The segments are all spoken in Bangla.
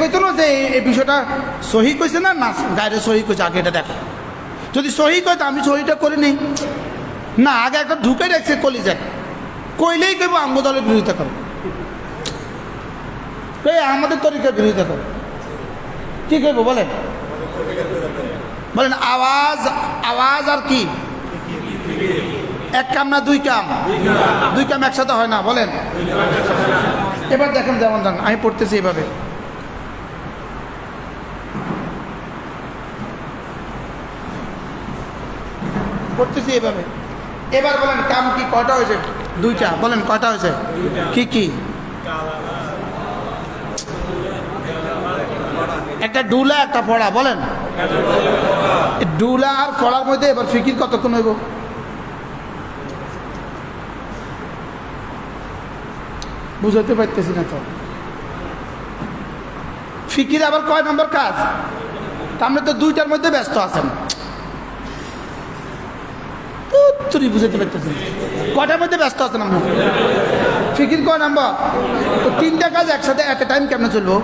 কইতো না যে এই বিষয়টা সহি কইছে না না গায়ে সহি কইছে, আগে এটা দেখো। যদি সহি কয় তো আমি সহিটা করে নিই না, আগে একটা ঢুকে রাখছে কলিজায়, কইলেই কইব আমগো দলের বিরোধিতা করে, আমাদের তরিকার বিরোধিতা করে। কি কইব বলেন? বলেন আওয়াজ, আওয়াজ আর কি এক কাম না দুই কাম? দুই কাম একসাথে হয় না, বলেন। এবার দেখেন যেমন জান, আমি পড়তেছি এভাবে, পড়তেছি এভাবে। এবার বলেন কাম কি কয়টা হয়েছে? দুইটা। বলেন কয়টা হয়েছে? কি কি? একটা ডুলা একটা পড়া। বলেন ডুলা আর পড়ার মধ্যে এবার ফিকির কতক্ষণ হইব? বুঝাতে পারতেছি না তো। ফিকির আবার কয় নম্বর কাজ? আপনি তো দুইটার মধ্যে ব্যস্ত আছেন, তুই বুঝাতে পারতেছেন কয়টার মধ্যে ব্যস্ত আছেন আমরা? ফিকির কয় নম্বর? তো তিনটা কাজ একসাথে এট এ টাইম কেমনে চলবো?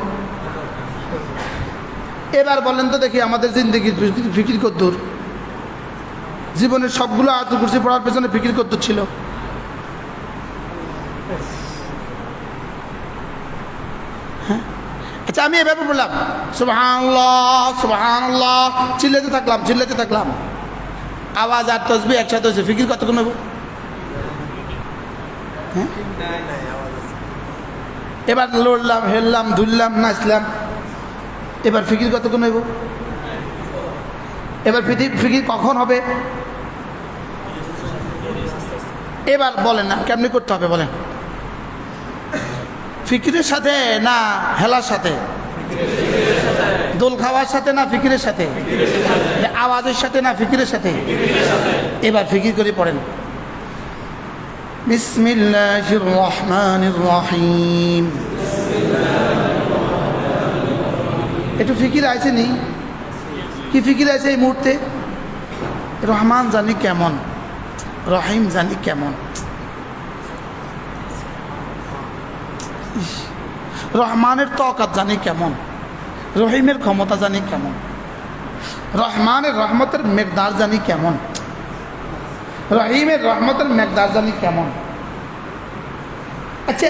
এবার বলেন তো দেখি আমাদের জিন্দগির ফিকির কদ্দুর? জীবনের সবগুলো আয়াতুল কুরসি পড়ার পেছনে ফিকির কদ্দুর ছিল? হ্যাঁ, আচ্ছা আমি এভাবে বললাম সুবহানাল্লাহ সুবহানাল্লাহ, চিল্লাতে থাকলাম, আওয়াজ আর তসবিহ একসাথে হয়েছে, ফিকির কতক্ষণ হবো? হ্যাঁ, এবার লড়লাম, হেললাম, ধুললাম, নাচলাম, এবার ফিকির কতক্ষণ হইব? এবার ফিকির কখন হবে? এবার বলেন না কেমনি করতে হবে বলেন? ফিকিরের সাথে না হেলার সাথে? দোল খাওয়ার সাথে না ফিকিরের সাথে? আওয়াজের সাথে না ফিকিরের সাথে? এবার ফিকির করে পড়েন বিসমিল্লাহির রহমানির রহিম। একটু ফিকির আছে নি? কি ফিকির আছে এই মুহূর্তে? রহমান জানি কেমন, রহিম জানি কেমন, রহমানের তকাত জানি কেমন, রহিমের ক্ষমতা জানি কেমন, রহমানের রহমতের মেকদার জানি কেমন, রহিমের রহমতের মেকদার জানি কেমন। আচ্ছা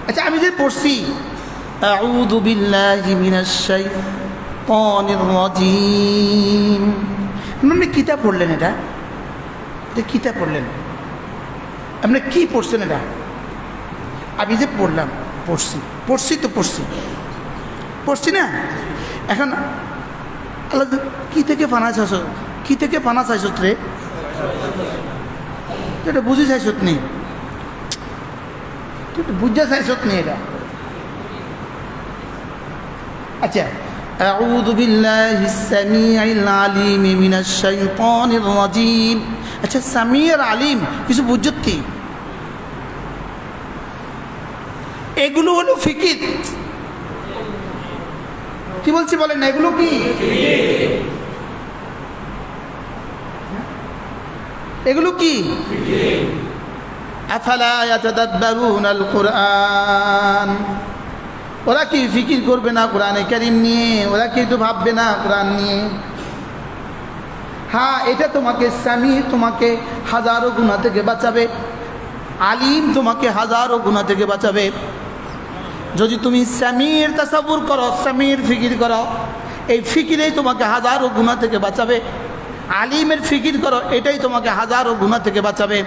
আচ্ছা আমি যে পড়ছি আউযু বিল্লাহি মিনাশ শাইতানির রাজিম, আপনি কিতাব পড়লেন? এটা কিতাব পড়লেন? আপনি কি পড়ছেন? এটা আমি যে পড়লাম, পড়ছি না। এখন আল্লাহ কি থেকে পানা চাইছ, কি থেকে পানা চাইছ রে? এটা বুঝি চাইছত নি? বুঝা চাইছত নি এটা? আচ্ছা আউযু বিল্লাহিস সামিউল আলিম মিনাশ শাইতানির রাজিম। আচ্ছা সামিউর আলিম কিছু বুঝতি? এগুলো হলো ফিকির। কি বলছি বলেন না? এগুলো কি? এগুলো কি? আফালা ইয়াতাদাব্বারুনাল কুরআন, ওরা কি ফিকির করবে না কোরআনে কারীম নিয়ে? ওরা কি একটু ভাববে না কোরআন নিয়ে? হ্যাঁ, এটা তোমাকে সামি তোমাকে হাজারো গুনাহ থেকে বাঁচাবে, আলিম তোমাকে হাজারো গুনাহ থেকে বাঁচাবে। যদি তুমি সামির তাসাব্বুর করো, সামির ফিকির করো, এই ফিকিরেই তোমাকে হাজারো গুনাহ থেকে বাঁচাবে। আলিমের ফিকির করো, এটাই তোমাকে হাজারো গুনাহ থেকে বাঁচাবে।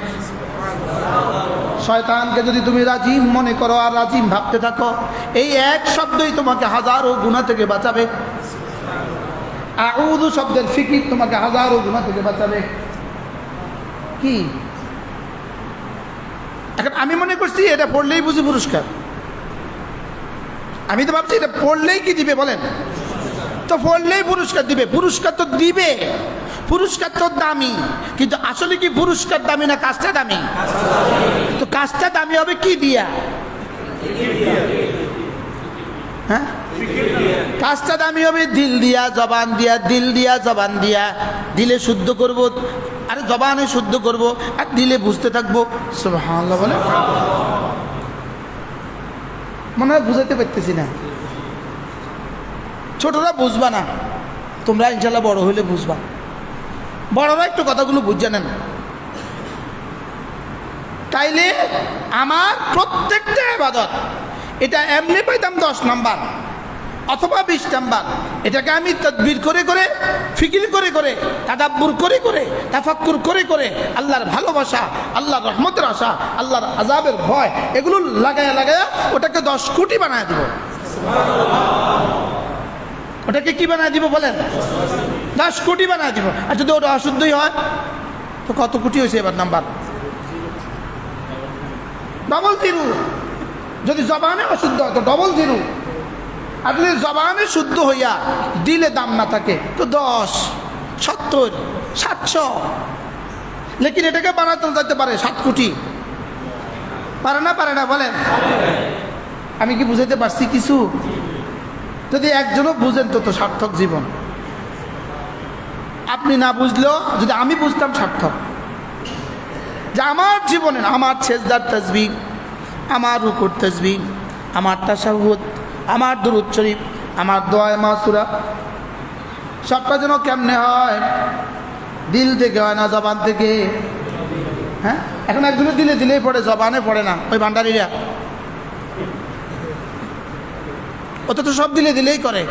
শয়তানকে যদি তুমি রাজিম মনে করো আর রাজিম ভাবতে থাকো, এই এক শব্দই তোমাকে হাজারো গুনাহ থেকে বাঁচাবে। আউযু শব্দের ফিকির তোমাকে হাজারো গুনাহ থেকে বাঁচাবে। কি এখন আমি মনে করছি এটা পড়লেই বুঝি পুরস্কার। আমি তো ভাবছি এটা পড়লেই কি দিবে বলেন? তো পড়লেই পুরস্কার দিবে। পুরস্কার তো দিবে, পুরস্কার তো দামি, কিন্তু আসলে কি পুরস্কার দামি না কাজটা দামি? তো কাজটা দামি হবে কি দিয়া? হ্যাঁ, কাজটা দামি হবে দিল দিয়া, জবান দিয়া। দিল দিয়া জবান দিয়া, দিলে শুদ্ধ করব আর জবানে শুদ্ধ করব আর দিলে বুঝতে থাকবো। সুবহানাল্লাহ বলে মনে হয় বুঝাতে পারতেছি না। ছোটরা বুঝবা না, তোমরা ইনশাল্লাহ বড় হইলে বুঝবা। বড়রা একটু কথাগুলো বুঝে নেন। তাইলে আমার প্রত্যেকটা ইবাদত এটা এমনি পাইতাম 10 নাম্বার অথবা 20 নাম্বার, এটাকে আমি তাদবির করে করে, ফিকির করে করে, তাদাব্বুর করে করে, তাফাক্কুর করে করে, আল্লাহর ভালোবাসা, আল্লাহর রহমতের আশা, আল্লাহর আযাবের ভয়, এগুলো লাগায়া লাগায়া ওটাকে 10 কোটি বানায় দিব। ওটাকে কি বানায় দিব বলেন? 10 কোটি বানায় দিব। আর যদি ওটা অশুদ্ধই হয় তো কত কোটি হয়েছে এবার নাম্বার? Double zero. যদি জবানে অশুদ্ধ হয় তো ডবল জিরো। আর যদি জবানে শুদ্ধ হইয়া দিলে দাম না থাকে তো 10, 70, 700। লেকিন এটাকে বানাতে যেতে পারে 7 কোটি। পারে না পারে না বলেন? আমি কি বুঝাইতে পারছি কিছু? যদি একজনও বুঝেন তো সার্থক জীবন। আপনি না বুঝলেও যদি আমি বুঝতাম সার্থক। যে আমার জীবনে আমার সেজদার তাসবিহ, আমার রুকুর তাসবিহ, আমার তাশাহুদ, আমার দুরূদ শরীফ, আমার দোয়া মাসুরা সবটা যেন কেমনে হয়? দিল থেকে হয় না জবান থেকে। হ্যাঁ, এখন একজনের দিলে দিলেই পড়ে, জবানে পড়ে না। ওই ভান্ডারিরা ওটা তো সব দিলে দিলেই করে।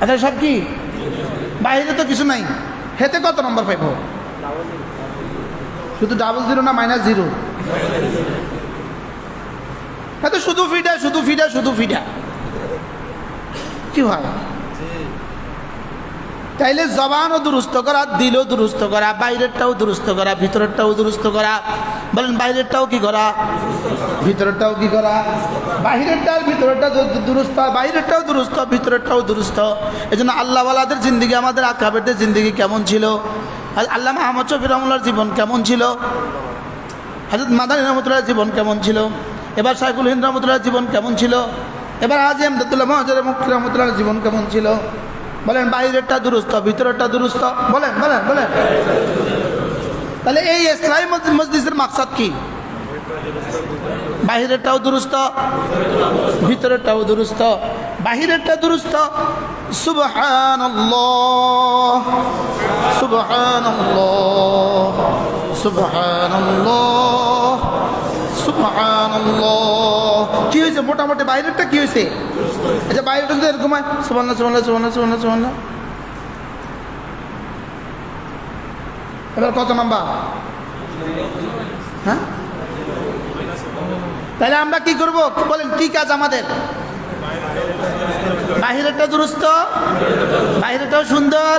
আচ্ছা সব কি বাইরে তো কিছু নাই। হেতে কত নম্বর পাইব? শুধু ডাবল জিরো না মাইনাস জিরো? হ্যাঁ, তো শুধু ফিডা শুধু ফিডা শুধু ফিডা কি হয়? তাইলে জবানও দুরুস্ত করা, দিলও দুরুস্ত করা, বাইরেরটাও দুরুস্ত করা, ভিতরেরটাও দুরুস্ত করা। বলেন বাইরেরটাও কি করা, ভিতরেরটাও কি করা? বাহিরেরটার ভিতরেরটা দুরুস্ত, বাইরেরটাও দুরুস্ত, ভিতরেরটাও দুরুস্ত। এই জন্য আল্লাহওয়ালাদের জিন্দিগি, আমাদের আকাবেরদের জিন্দিগি কেমন ছিল? আল্লামা আহমদ শফি রহমাতুল্লাহর জীবন কেমন ছিল? হযরত মাদানী রহমাতুল্লাহর জীবন কেমন ছিল? এবার শাইখুল হিন্দ রহমাতুল্লাহর জীবন কেমন ছিল? এবার হাজী আমদাদুল্লাহ মুহাজির মুক্তি রহমাতুল্লাহর জীবন কেমন ছিল? বলেন বাইরেরটা দুরুস্ত, ভিতরেরটা দুরুস্ত। বলেন বলেন বলেন। তাহলে এই ইসলামী মজলিসের মাকসাদ কি? বাহিরেরটাও দুরুস্ত, ভিতরেরটাও দুরুস্ত। বাহিরেরটা দুরুস্ত, সুবহানাল্লাহ সুবহানাল্লাহ সুবহানাল্লাহ সুবহানাল্লাহ। কি হয়েছে? মোটামুটি বাইরেরটা কি হয়েছে? আচ্ছা বাইরেটা যদি এরকম হয় সুবহানাল্লাহ সুবহানাল্লাহ সুবহানাল্লাহ সুবহানাল্লাহ সুবহানাল্লাহ, এবার কত নাম্বার? হ্যাঁ, তাহলে আমরা কি করব বলেন? কি কাজ আমাদের? বাহিরেরটা দুরুস্ত, বাহিরেরটাও সুন্দর,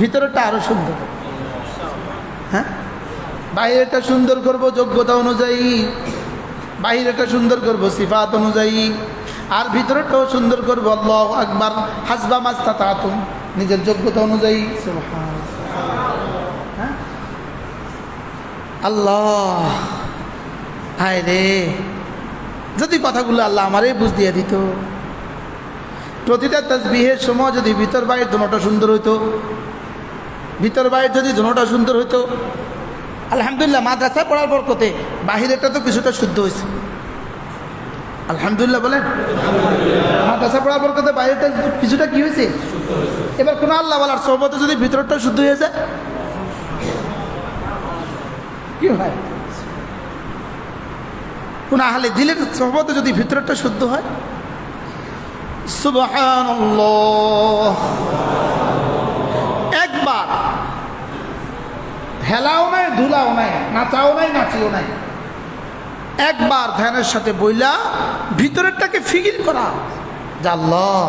ভিতরেরটা আরো সুন্দর। হ্যাঁ, বাহিরেরটা সুন্দর করব যোগ্যতা অনুযায়ী, বাহিরেরটা সুন্দর করব সিফাত অনুযায়ী, আর ভিতরেরটাও সুন্দর করব আল্লাহু আকবার হাসবা মাস্তাতাতুম, নিজের যোগ্যতা অনুযায়ী। হ্যাঁ, আল্লাহ হায় রে, যদি কথাগুলো আল্লাহ আমারই বুঝ দিয়ে দিত। প্রতিটা তাসবিহের সময় যদি ভিতর বাইর দুটোটা সুন্দর হইতো, ভিতর বাইর যদি দুটোটা সুন্দর হইতো, আলহামদুলিল্লাহ মাদ্রাসায় পড়ার বরকতে বাহিরেরটা তো কিছুটা শুদ্ধ হয়েছে। আলহামদুলিল্লাহ বলেন। মাদ্রাসা পড়ার বরকতে বাইরেটা কিছুটা কি হয়েছে? এবার কোনো আল্লাহ বলার সোহবতে যদি ভিতরটা শুদ্ধ হয়ে যায় কি হয়? কোন আহলে দিলের সোহবতে যদি ভিতরটা শুদ্ধ হয়, সুবহানাল্লাহ। একবার হেলাও নাই, ধুলাও নাই, নাচাও নাই, নাচিও নাই, একবার ধ্যানের সাথে বইলা ভিতরেরটাকে ফিকির করা যে আল্লাহ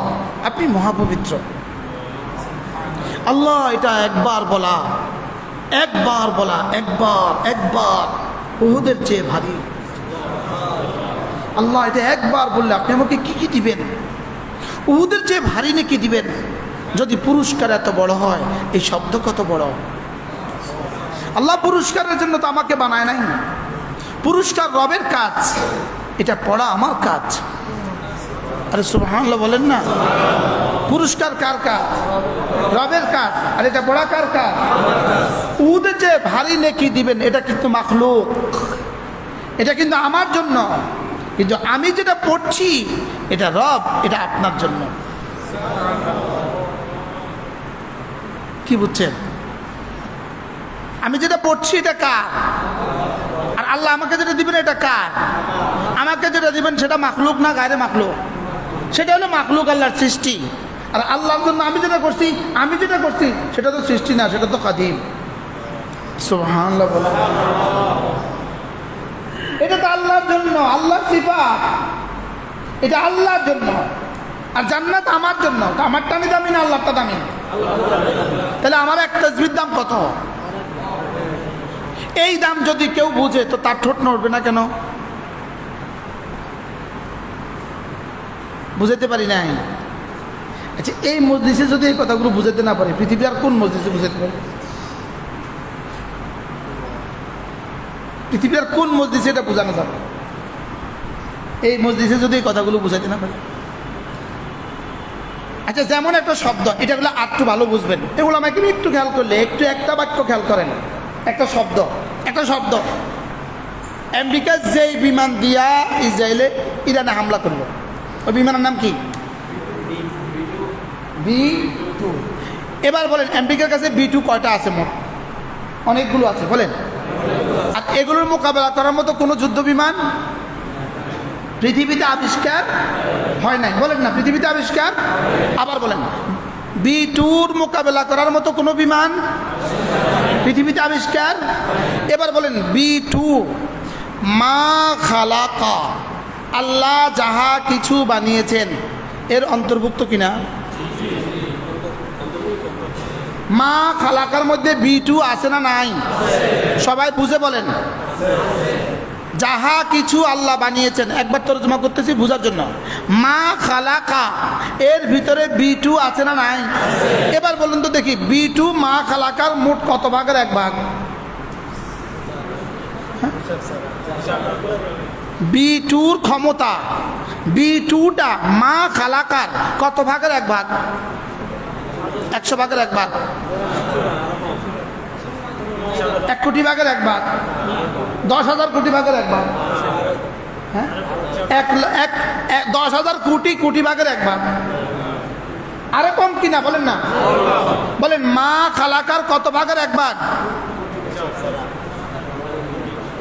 আপনি মহাপবিত্র। আল্লাহ এটা একবার বলা, একবার বলা, একবার একবার উহুদের চেয়ে ভারী। আল্লাহ এটা একবার বললে আপনি আমাকে কি কি দিবেন? উহুদের চেয়ে ভারী নাকি দিবেন? যদি পুরস্কার এত বড় হয়, এই শব্দ কত বড়? আল্লাহ পুরস্কারের জন্য তো আমাকে বানায় নাই। পুরস্কার রবের কাজ, এটা পড়া আমার কাজ। আরে সুবহানাল্লাহ বলেন না। পুরস্কার কার কাজ? রবের কাজ। আর এটা বড়া কার কাজ? উদ যে ভারী নেকি দিবেন এটা কিন্তু মাখলুক, এটা কিন্তু আমার জন্য, কিন্তু আমি যেটা পড়ছি এটা রব, এটা আপনার জন্য। কি বুঝছেন? আমি যেটা পড়ছি এটা কার? আর আল্লাহ আমাকে যেটা দিবেন এটা কার? আমাকে যেটা দিবেন সেটা মাখলুক না গায়রে মাখলুক? সেটা হলো মাখলুক, আল্লাহর সৃষ্টি। আর আল্লাহর জন্য আমি যেটা করছি সেটা তো সৃষ্টি না, সেটা তো কাদিম। সুবহানাল্লাহ বলে। এটা তো আল্লাহর জন্য, আল্লাহর সিফাত, এটা আল্লাহর জন্য। আর জান্নাত আমার জন্য। তা আমারটা আমি দামি না আল্লাহরটা দামি? তাহলে আমার এক তাসবির দাম কত? এই দাম যদি কেউ বুঝে তো তার ঠোঁট নড়বে না কেন? বুঝাতে পারি নাই। আচ্ছা, এই মজলিসে যদি এই কথাগুলো বুঝাতে না পারি, পৃথিবী আর কোন মজলিসে বুঝাতে পারি? পৃথিবী আর কোন মজলিসে এটা বোঝানো যাবে? এই মজলিসে যদি এই কথাগুলো বুঝাতে না পারি। আচ্ছা, যেমন একটা শব্দ, এটাগুলো আর একটু ভালো বুঝবেন, এগুলো আমাকে একটু খেয়াল করলে, একটু একটা বাক্য খেয়াল করেন। একটা শব্দ আমেরিকা যেই বিমান দিয়া ইসরায়েলে ইরানে হামলা করলো, ওই বিমানের নাম কি? B2। এবার বলেন আমেরিকার কাছে B2 কয়টা আছে? মোট অনেকগুলো আছে, বলেন। আর এগুলোর মোকাবেলা করার মতো কোনো যুদ্ধ বিমান পৃথিবীতে আবিষ্কার হয় নাই, বলেন না? পৃথিবীতে আবিষ্কার। আবার বলেন B2-র মোকাবেলা করার মতো কোনো বিমান পৃথিবীতে আবিষ্কার। এবার বলেন B2 মা খালাকা, আল্লাহ যাহা কিছু বানিয়েছেন এর অন্তর্ভুক্ত কিনা? মা খালাকার মধ্যে B2 আছে না নাই? সবাই বুঝে বলেন। যাহা কিছু আল্লাহ বানিয়েছেন, একবার তরজমা করতেছি বোঝার জন্য। মা খালাকা এর ভিতরে B2 আছে না নাই? এবার বলুন তো দেখি, B2 মা খালাকার মোট কত ভাগের এক ভাগ? B2-র ক্ষমতা, B2টা মা খালাকার কত ভাগের এক ভাগ? 100 ভাগের এক ভাগ, 1 কোটি ভাগের এক ভাগ, 10,000 কোটি ভাগের এক ভাগ, হ্যাঁ 10,000 কোটি ভাগের এক ভাগ। আরে কম কিনা বলেন না? বলেন মা খালাকার কত ভাগের এক ভাগ?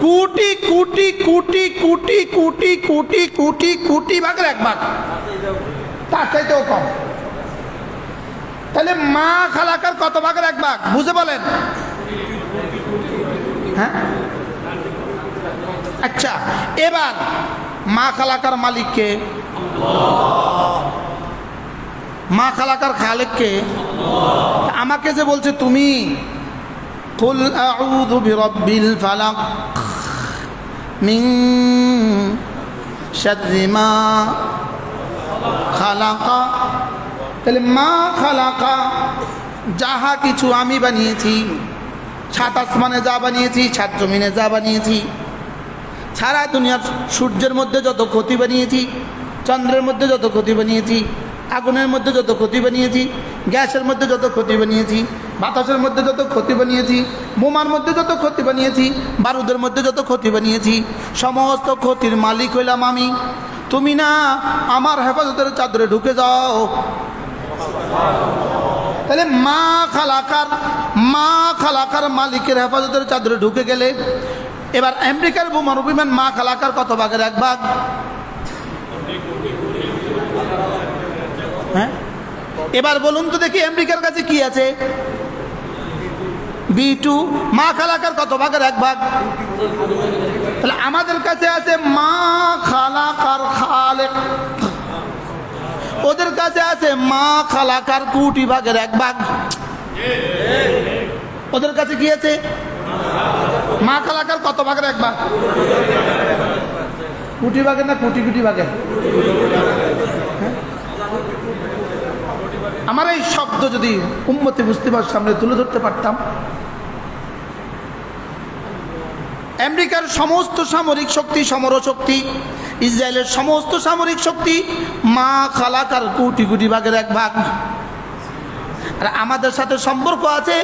কোটি কোটি কোটি কোটি কোটি কোটি কোটি কোটি ভাগের এক ভাগ, তার চাইতেও কম। তাহলে মা খালাকার কত ভাগের এক ভাগ বুঝে বলেন? হ্যাঁ, আচ্ছা, এবার মা খালাকার মালিককে, মা খালাকার খালেককে, আমাকে যে বলছে তুমি কুল আউযু বিরাব্বিল ফালাক মিন শাররি মা খালাকা, তাহলে মা খালাকা যাহা কিছু আমি বানিয়েছি, সাত আসমানে যা বানিয়েছি, সাত জমিনে যা বানিয়েছি, সারা দুনিয়ার সূর্যের মধ্যে যত ক্ষতি বানিয়েছি, চন্দ্রের মধ্যে যত ক্ষতি বানিয়েছি, আগুনের মধ্যে যত ক্ষতি বানিয়েছি, গ্যাসের মধ্যে যত ক্ষতি বানিয়েছি, বাতাসের মধ্যে যত ক্ষতি বানিয়েছি, বোমার মধ্যে যত ক্ষতি বানিয়েছি, বারুদের মধ্যে যত ক্ষতি বানিয়েছি, সমস্ত ক্ষতির মালিক হইলাম আমি। তুমি না আমার হেফাজতের চাদরে ঢুকে যাও। তাহলে মা খালাকার মালিকের হেফাজতের চাদরে ঢুকে গেলে, এবার আমেরিকার বোমার বিমান মা খালাকার কত ভাগের এক ভাগ? হ্যাঁ, এবার বলুন তো দেখি আমেরিকার কাছে কি আছে? B2 মা খালাকার কত ভাগের এক ভাগ? তাহলে আমাদের কাছে আছে মা খালাকার খালেক, ওদের কাছে আছে মা খালাকার কোটি ভাগের এক ভাগ। ওদের কাছে কি আছে? মা খালাকার কত ভাগের এক ভাগ? কোটি ভাগের না কোটি কোটি ভাগের? আমার এই শব্দ যদি উম্মতে মুসলিমার সামনে তুলে ধরতে পারতাম, আমেরিকার সমস্ত সামরিক শক্তি, সমরশক্তি, ইসরায়েলের সমস্ত সামরিক শক্তি মা খালাকার কোটি কোটি ভাগের এক ভাগ। আর আমাদের সাথে সম্পর্ক আছে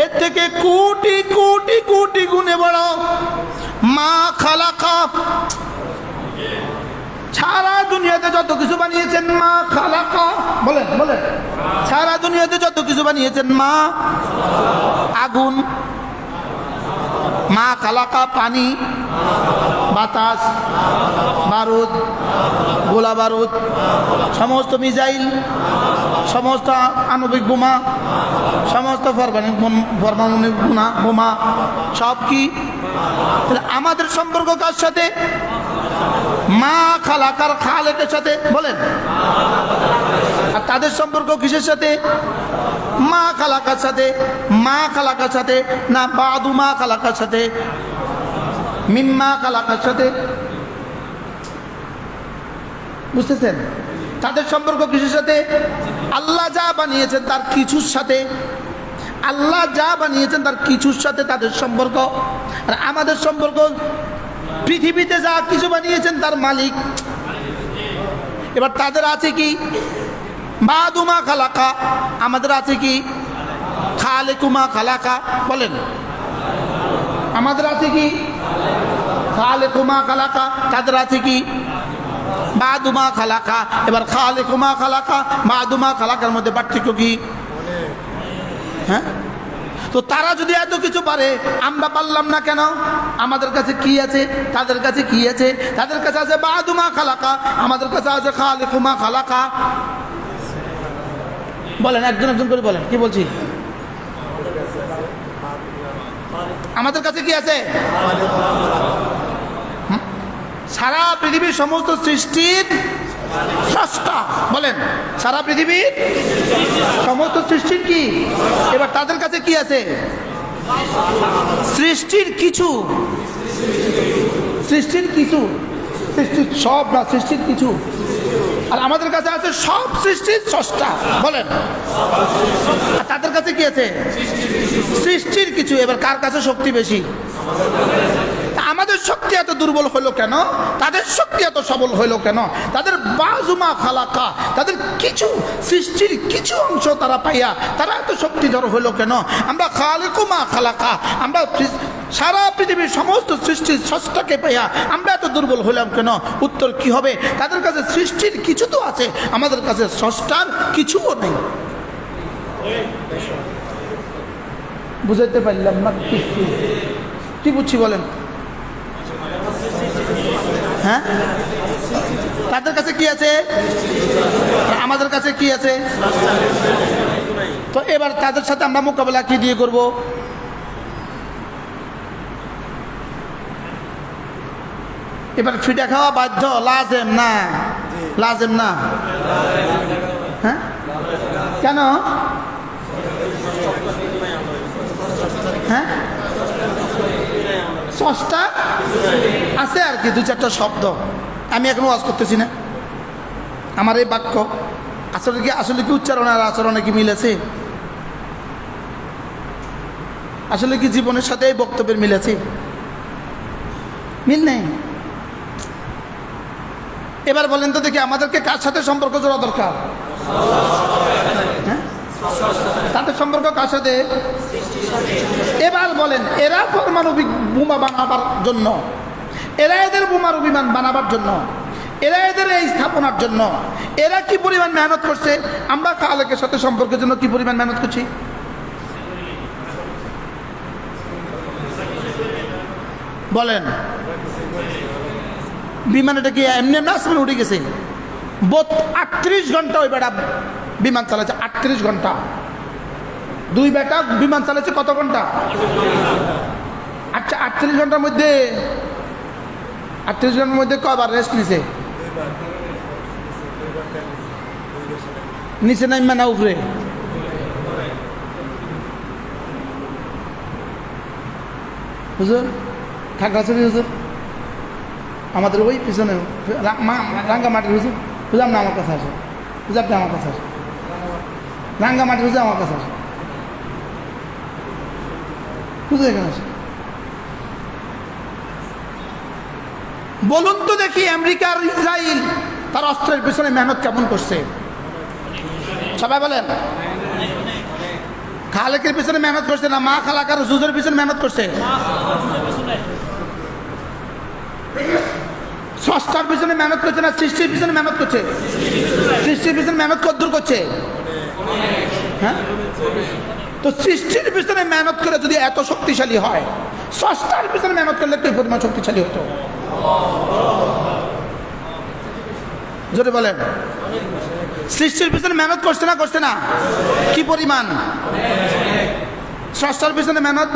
এর থেকে কোটি কোটি কোটি গুণে বড় মা খালাকা। সারা দুনিয়াতে যত কিছু বানিয়েছেন মা খালাকা, বলেন বলেন, সারা দুনিয়াতে যত কিছু বানিয়েছেন মা, আগুন মা খালাকা, পানি, বাতাস, বারুদ, গোলা বারুদ, সমস্ত মিসাইল, সমস্ত আণবিক বোমা, সমস্ত পারমাণবিক বোমা সব কি? আমাদের সম্পর্ক কার সাথে? মা খালাকার, খালেকের সাথে, বলেন। আর তাদের সম্পর্ক কিসের সাথে? মা খালাকার সাথে। মা খালাকার সাথে না বাদু মা খালাকার সাথে, মিম্মা খালাকার সাথে, বুঝতেছেন? তাদের সম্পর্ক কিসের সাথে? আল্লাহ যা বানিয়েছেন তার কিছুর সাথে। আল্লাহ যা বানিয়েছেন তার কিছুর সাথে তাদের সম্পর্ক। আর আমাদের সম্পর্ক পৃথিবীতে যা কিছু বানিয়েছেন তার মালিক। এবার তাদের আছে কি? বাদুমা খালাকা। আমাদের আছে কি? খালেকুমা খালাকা, বলেন। আমাদের আছে কি? খালেকুমা খালাকা। তাদের আছে কি? বাদুমা খালাকা। এবার খালেকুমা খালাকা, বাদুমা খালাকার মধ্যে পার্থক্য কি? হ্যাঁ, তো তারা যদি এত কিছু পারে আমরা পারলাম না কেন? আমাদের কাছে কি আছে? তাদের কাছে কি আছে? তাদের কাছে আছে বাদুমা খালাকা, আমাদের কাছে আছে খালেকুমা খালাকা। বলেন, একজন একজন করে বলেন, কি বলছি? আমাদের কাছে কি আছে? সারা পৃথিবীর সমস্ত সৃষ্টির স্রষ্টা, বলেন। সারা পৃথিবীর সমস্ত সৃষ্টির কি? এবার তাদের কাছে কি আছে? সৃষ্টির কিছু। সৃষ্টির কিছু, সৃষ্টির সব না, সৃষ্টির কিছু। আর আমাদের কাছে আছে সব সৃষ্টির স্রষ্টা, বলেন। আর তাদের কাছে কি আছে? সৃষ্টির কিছু। এবার কার কাছে শক্তি বেশি? আমাদের শক্তি এত দুর্বল হলো কেন? তাদের শক্তি এত সবল হইল কেন? তাদের বাজুমা খালাকা, তাদের কিছু সৃষ্টির কিছু অংশ তারা পাইয়া তারা এত শক্তিধর হইল কেন? আমরা খালেকুমা খালাকা, আমরা সারা পৃথিবীর সমস্ত সৃষ্টির স্রষ্টাকে পাইয়া আমরা এত দুর্বল হইলাম কেন? উত্তর কি হবে? তাদের কাছে সৃষ্টির কিছু তো আছে, আমাদের কাছে স্রষ্টার কিছুও নেই। বুঝাইতে পারলাম না? কি বুঝছি বলেন? হ্যাঁ, তাদের কাছে কি আছে? আমাদের কাছে কি আছে? তো এবার তাদের সাথে আমরা মোকাবেলা কি দিয়ে করব? এবার ফিটা খাওয়া বাধ্য, লাজেম না? লাজেম না? হ্যাঁ, কেন? হ্যাঁ, স্রষ্টা আছে আর কি, দু চারটা শব্দ। আমি এখন ওয়াজ করতেছি না, আমার এই বাক্য আসলে কি উচ্চারণ আর আচরণে কি মিল আছে? আসলে কি জীবনের সাথে এই বক্তব্যের মিল আছে? মিল নেই। এবার বলেন তো দেখি, আমাদেরকে কার সাথে সম্পর্ক জোড়া দরকার? হ্যাঁ, তাদের সম্পর্ক কার সাথে? এবার বলেন, এরা পারমাণবিক বোমা বানাবার জন্য, এরা এদের বোমার বিমান বানাবার জন্য, এরা এদের এই স্থাপনার জন্য এরা কি পরিমাণ মেহনত করছে? আমরা খালেকের সাথে সম্পর্কের জন্য কি পরিমাণ মেহনত করছি? বলেন। বিমান এটা কি এমনি এমনি আসমানে উঠে গেছে? 38 ঘন্টা ওই বেটা বিমান চালাচ্ছে, 38 ঘন্টা। দুই বেটা বিমান চালাচ্ছে কত ঘন্টা? আচ্ছা, 38 ঘন্টার মধ্যে 38 ঘন্টার মধ্যে কয়বার রেস্ট নিছে? নিচে নামবে না উপরে? হুজুর খাগড়াছড়ি হুজুর, আমাদের ওই পিছনে রাঙ্গামাটির হুজুর, বুঝলাম না, আমার কাছে আসে। বুঝে আপনি আমার কাছে আসে, রাঙ্গামাটির হুজুর আমার কাছে আসে। হুজুর এখানে আছে। বলুন তো দেখি আমেরিকা আর ইসরায়েল তার অস্ত্রের পিছনে মেহনত কেমন করছে? সবাই বলেন। খালেকের পিছনে মেহনত করছে না মা খালাকার জুজের পিছনে মেহনত করছে? স্রষ্টার পিছনে মেহনত করছে না সৃষ্টির পিছনে মেহনত করছে? সৃষ্টির পিছনে মেহনত কদ্দূর করছে? হ্যাঁ, তো সৃষ্টির পিছনে মেহনত করে যদি এত শক্তিশালী হয়, স্রষ্টার পিছনে মেহনত করলে তো পরিমাণ শক্তিশালী হতো। জোরে বলেন। সৃষ্টির পিছনে মেহনত করছে না করছে না? কি পরিমাণ? স্রষ্টার পিছনে মেহনত।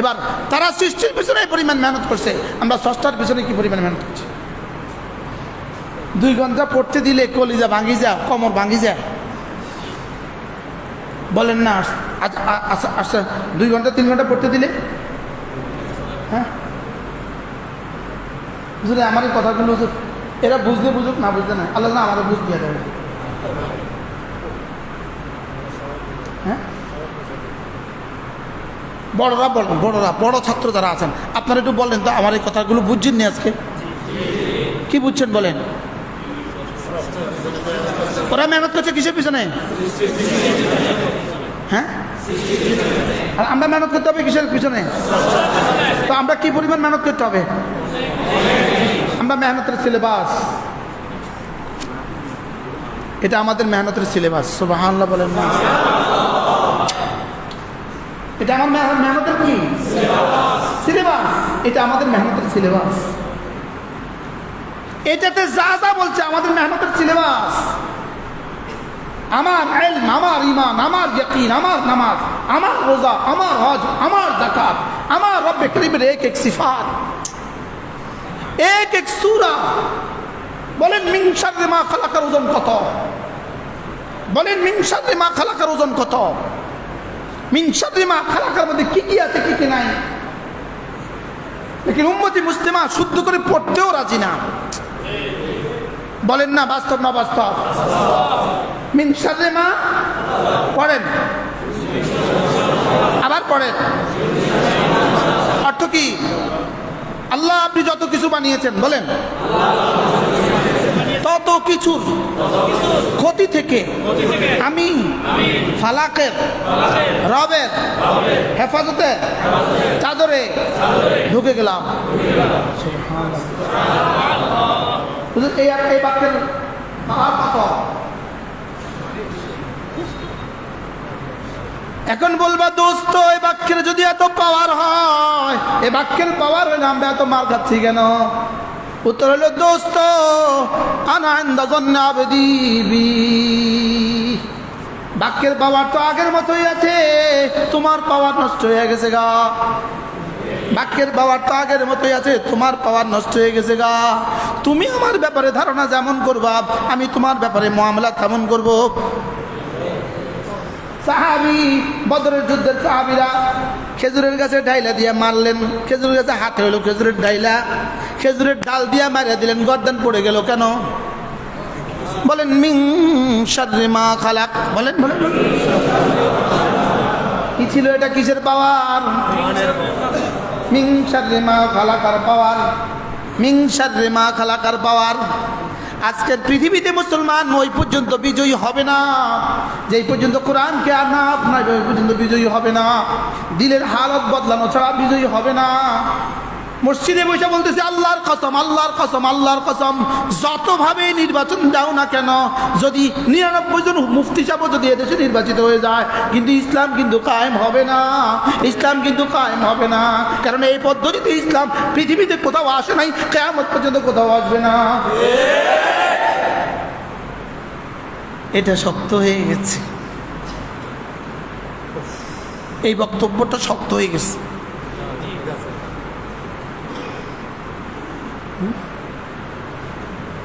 এবার তারা সৃষ্টির পিছনে পরিমাণ মেহনত করছে, আমরা স্রষ্টার পিছনে কি পরিমাণ মেহনত করছি? 2 ঘন্টা পড়তে দিলে কলিজা ভাঙি যা, কোমর ভাঙি যায়। বলেন না? আচ্ছা 2 ঘন্টা 3 ঘন্টা পড়তে দিলে, হ্যাঁ বুঝলে আমার এই কথাগুলো এরা বুঝলে বুঝুক, না বুঝলে না, আল্লাহ না আমাদের বুঝ দিয়ে দেবে। হ্যাঁ, বড়রা বলেন, বড় ছাত্র যারা আছেন আপনারা একটু বলেন তো, আমার এই কথাগুলো বুঝছেন নি আজকে? কি বুঝছেন বলেন? ওরা মেহনত করছে কিসের পিছনে? হ্যাঁ, আর আমরা মেহনত করতে হবে কিসের পিছনে? তো আমরা কি পরিমাণ মেহনত করতে হবে? আমরা মেহনতের সিলেবাস, এটা আমাদের মেহনতের সিলেবাস। সুবহানাল্লাহ বলেন না? এটা আমার মেহনতের কি সিলেবাস? এটা আমাদের মেহনতের সিলেবাস। এটাতে যা যা বলছে আমাদের মেহনতের সিলেবাস। আমার ইলম, আমার ঈমান, আমার ইয়াকিন, আমার নামাজ, আমার রোজা, আমার হজ, আমার যাকাত, আমার রব্বে করিমের এক এক সিফাত, এক এক সূরা। বলেন মিন শাররি মা খালাকার ওজন কত? বলেন মিন শাররি মা খালাকার ওজন কত? মিন শাররি মা খালাকার মধ্যে কি কি আছে কি কি নাই? লেকিন উম্মতি মুসলিমা শুদ্ধ করে পড়তেও রাজি না। বলেন না বাস্তব না বাস্তব? মিন শাররি মা পড়েন, আবার পড়েন। অর্থ কি? আল্লাহ আপনি যত কিছু বানিয়েছেন, বলেন তত কিছুর ক্ষতি থেকে আমি ফালাকের রবের হেফাজতে চাদরে ঢুকে গেলাম। এই বাক্যের পাওয়ার কত? এখন বলবা দোস্ত এই বাক্যের যদি এত পাওয়ার হয়, এই বাক্যের পাওয়ার হলে আমরা এত মার খাচ্ছি কেন? উত্তর হলো দোস্ত আনা ইনদা যান্নি আবদি বি। বাক্যের পাওয়ার তো আগের মতোই আছে, তোমার পাওয়ার নষ্ট হয়ে গেছে গা। বাক্যের পাওয়ার তো আগের মতোই আছে, তোমার পাওয়ার নষ্ট হয়ে গেছে গা। তুমি আমার ব্যাপারে ধারণা যেমন করবা, আমি তোমার ব্যাপারে মুআমালা তেমন করব। সাহাবী, বদরের যুদ্ধের সাহাবীরা খেজুরের গাছে ডাইলা দিয়ে মারলেন, খেজুরের গাছে হাতে হলো খেজুরের ডাইলা, খেজুরের ডাল দিয়ে মারিয়া দিলেন, গর্দান পড়ে গেল কেন? বলেন মিন শাররি মা খালাক। বলেন বলেন কি ছিল এটা? কিসের পাওয়ার? মিন শাররি মা খালাকার পাওয়ার, মিন শাররি মা খালাকার পাওয়ার। আজকের পৃথিবীতে মুসলমান ওই পর্যন্ত বিজয়ী হবে না যেই পর্যন্ত কোরআনকে আর না আপনার, ওই পর্যন্ত বিজয়ী হবে না। দিলের হালত বদলানো ছাড়া বিজয়ী হবে না। মসজিদে বসে বলতেছে আল্লাহর কসম, আল্লাহর কসম, আল্লাহর কসম, যতভাবে নির্বাচন দাও না কেন, যদি 99 জন মুফতি সাহেব যদি এদেশে নির্বাচিত হয়ে যায়, কিন্তু ইসলাম কিন্তু কায়েম হবে না। ইসলাম কিন্তু কায়েম হবে না, কারণ এই পদ্ধতিতে ইসলাম পৃথিবীতে কোথাও আসে নাই, কিয়ামত পর্যন্ত কোথাও আসবে না। এটা শক্ত হয়ে গেছে, এই বক্তব্যটা শক্ত হয়ে গেছে।